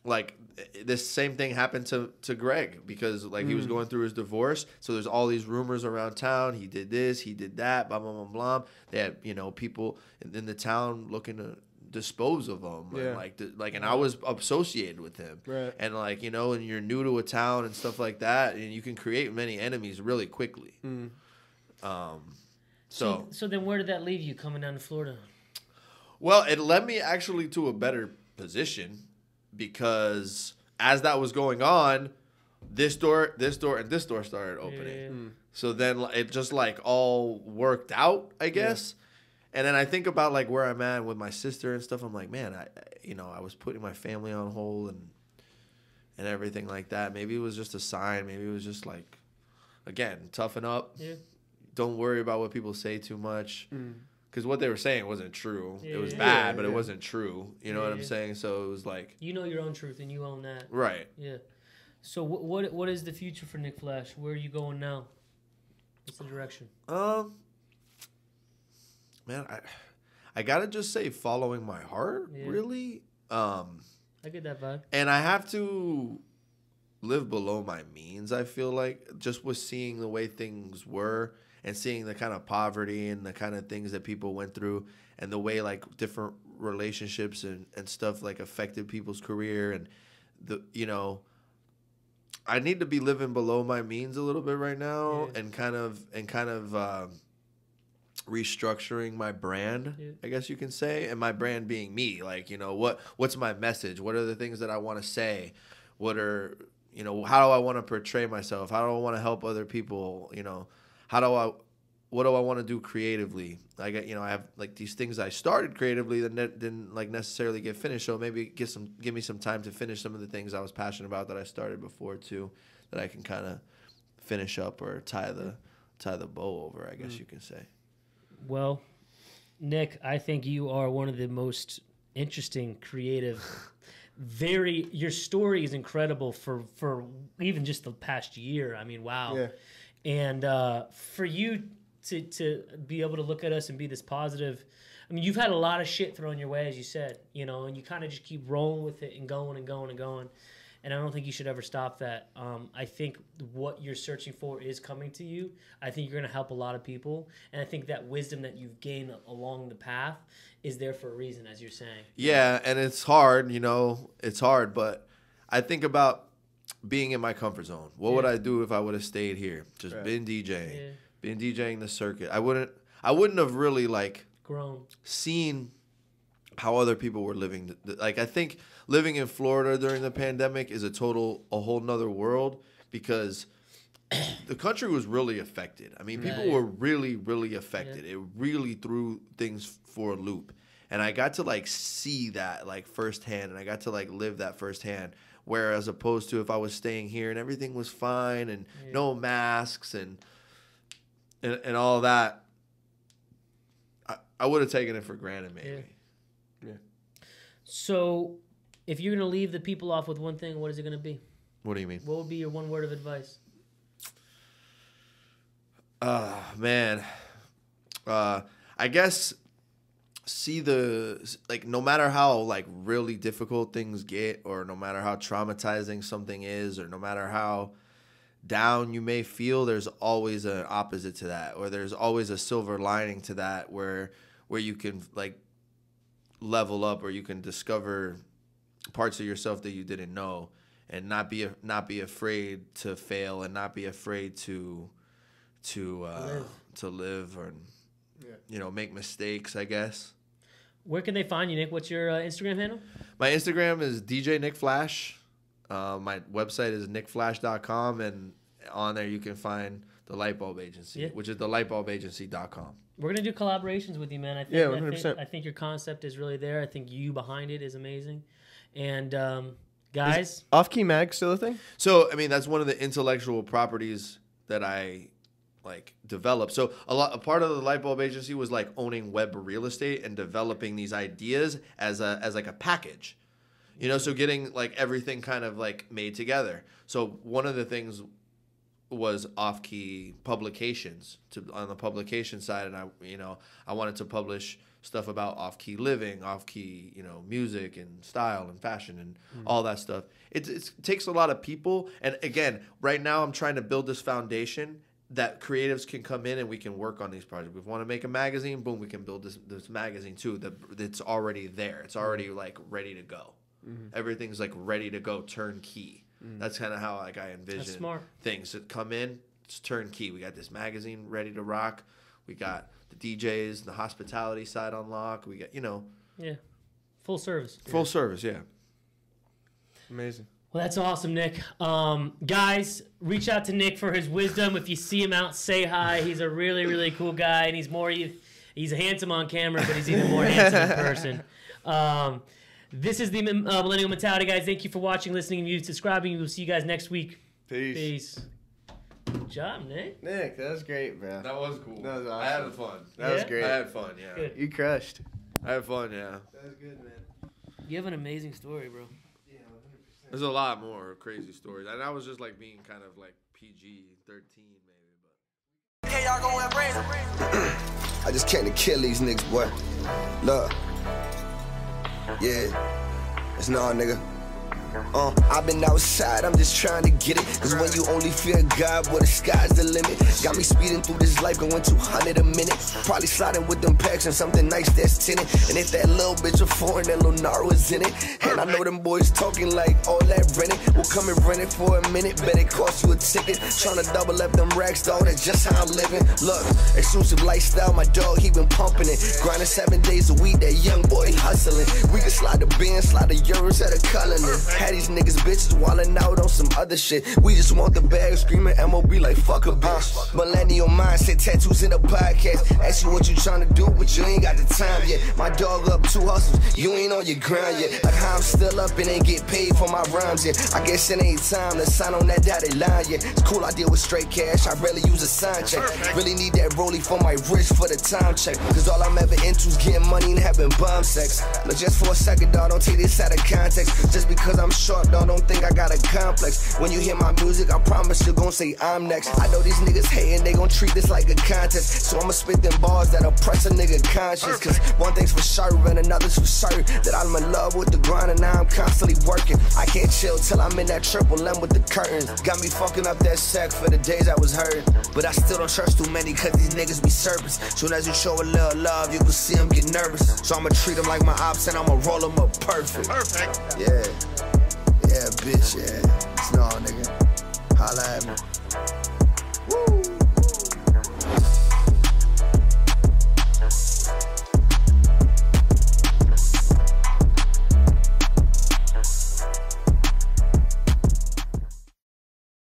like this same thing happened to Greg because like he was going through his divorce. So there's all these rumors around town. He did this, he did that, blah, blah, blah, blah. They had, you know, people in the town looking to dispose of him. Yeah. And and I was associated with him. Right. And like, you know, and you're new to a town and stuff like that. And you can create many enemies really quickly. So then where did that leave you coming down to Florida? Well, it led me actually to a better position because as that was going on, this door, and this door started opening. Yeah. So then it just like all worked out, I guess. Yeah. And then I think about like where I'm at with my sister and stuff. I'm like, man, I was putting my family on hold and everything like that. Maybe it was just a sign. Maybe it was just like, again, toughen up. Yeah. Don't worry about what people say too much. Because what they were saying wasn't true. Yeah, it was bad, but it wasn't true. You know what I'm saying? So it was like... You know your own truth, and you own that. Right. Yeah. So what is the future for Nick Flash? Where are you going now? What's the direction? Man, I got to just say following my heart, really. I get that vibe. And I have to live below my means, I feel like, just with seeing the way things were and seeing the kind of poverty and the kind of things that people went through and the way like different relationships and stuff like affected people's career and I need to be living below my means a little bit right now and kind of restructuring my brand, I guess you can say, and my brand being me. Like, what's my message? What are the things that I want to say? What are, how do I want to portray myself? How do I want to help other people? What do I want to do creatively? I have like these things I started creatively that didn't like necessarily get finished. So maybe give me some time to finish some of the things I was passionate about that I started before too, that I can kind of finish up or tie the bow over, I guess you can say. Well, Nick, I think you are one of the most interesting, creative, your story is incredible for even just the past year. I mean, wow. Yeah. And for you to be able to look at us and be this positive, I mean, you've had a lot of shit thrown your way, as you said, and you kind of just keep rolling with it and going and going and going. And I don't think you should ever stop that. I think what you're searching for is coming to you. I think you're going to help a lot of people. And I think that wisdom that you've gained along the path is there for a reason, as you're saying. Yeah, and it's hard, it's hard. But I think about being in my comfort zone. What would I do if I would have stayed here? Just been DJing, been DJing the circuit. I wouldn't have really like grown, seen how other people were living. Like, I think living in Florida during the pandemic is a whole nother world because the country was really affected. I mean, people were really, really affected. It really threw things for a loop. And I got to like see that like firsthand, and I got to like live that firsthand. Whereas opposed to if I was staying here and everything was fine and no masks and all that, I would have taken it for granted maybe. So if you're gonna leave the people off with one thing, what is it gonna be? What do you mean? What would be your one word of advice? Man, I guess see no matter how like really difficult things get, or no matter how traumatizing something is, or no matter how down you may feel, there's always an opposite to that, or there's always a silver lining to that, where you can like level up, or you can discover parts of yourself that you didn't know, and not be afraid to fail, and not be afraid to live, or make mistakes, I guess. Where can they find you, Nick? What's your Instagram handle? My Instagram is DJ Nick Flash. My website is nickflash.com, and on there you can find the Lightbulb Agency, which is thelightbulbagency.com. We're gonna do collaborations with you, man. I think, 100%. I think your concept is really there. I think you behind it is amazing. And guys, Off Key Mag still a thing? So I mean, that's one of the intellectual properties that I like developed. So a part of the Lightbulb Agency was like owning web real estate and developing these ideas as like a package. So getting like everything kind of like made together. So one of the things was off-key publications on the publication side, and I wanted to publish stuff about off-key living, off-key music and style and fashion and all that stuff. It takes a lot of people, and again, right now I'm trying to build this foundation that creatives can come in and we can work on these projects. If we want to make a magazine, boom, we can build this magazine too. That's already there. It's already like ready to go. Everything's like ready to go, turnkey. That's kind of how like I envision things that come in. It's turnkey. We got this magazine ready to rock. We got the DJs, the hospitality side on lock. We got full service. Full service, yeah. Amazing. Well, that's awesome, Nick. Guys, reach out to Nick for his wisdom. If you see him out, say hi. He's a really, really cool guy, and he's handsome on camera, but he's even more handsome in person. This is the Millennial Mentality, guys. Thank you for watching, listening, and subscribing. We'll see you guys next week. Peace. Good job, Nick. Nick, that was great, bro. That was cool. That was awesome. I had fun. That was great. I had fun, yeah. Good. You crushed. I had fun, yeah. That was good, man. You have an amazing story, bro. Yeah, 100%. There's a lot more crazy stories. And I was just like being kind of like PG-13 maybe, but. Hey, y'all going crazy? I just came to kill these niggas, boy. Look. Yeah. It's no, nigga. I've been outside, I'm just trying to get it. Cause when you only fear God, boy, the sky's the limit. Got me speeding through this life, going 200 a minute. Probably sliding with them packs and something nice that's tinted. And if that little bitch a foreign, that little Naro is in it. And I know them boys talking like all that renting. We'll come and rent it for a minute, bet it cost you a ticket. Trying to double up them racks, dog, that's just how I'm living. Look, exclusive lifestyle, my dog, he been pumping it. Grinding 7 days a week, that young boy hustling. We can slide the Benz, slide the Euros at a Cullinan. Had these niggas bitches wildin' out on some other shit. We just want the bag, screaming MOB like fuck a bitch. Millennial mindset, tattoos in the podcast. Ask you what you tryna do, but you ain't got the time yet. My dog up 2 hustles, you ain't on your grind yet. Like how I'm still up and ain't get paid for my rhymes yet. I guess it ain't time to sign on that dotted line yet. It's cool, I deal with straight cash, I rarely use a sign check. Really need that rollie for my wrist for the time check. Cause all I'm ever into is getting money and having bomb sex. Look, just for a second, dog, don't take this out of context. Just because I'm short, dog, don't think I got a complex. When you hear my music, I promise you're gonna say I'm next. I know these niggas hating, they gon' treat this like a contest. So I'ma spit them bars that oppress a nigga conscience. Cause one thing's for sure and another's for certain, that I'm in love with the grind and now I'm constantly working. I can't chill till I'm in that triple M with the curtains. Got me fucking up that sack for the days I was hurting. But I still don't trust too many cause these niggas be serpents. Soon as you show a little love, you can see them get nervous. So I'ma treat them like my ops and I'ma roll them up perfect. Yeah. Yeah, bitch, yeah. It's no, nigga. Holla at me. Woo!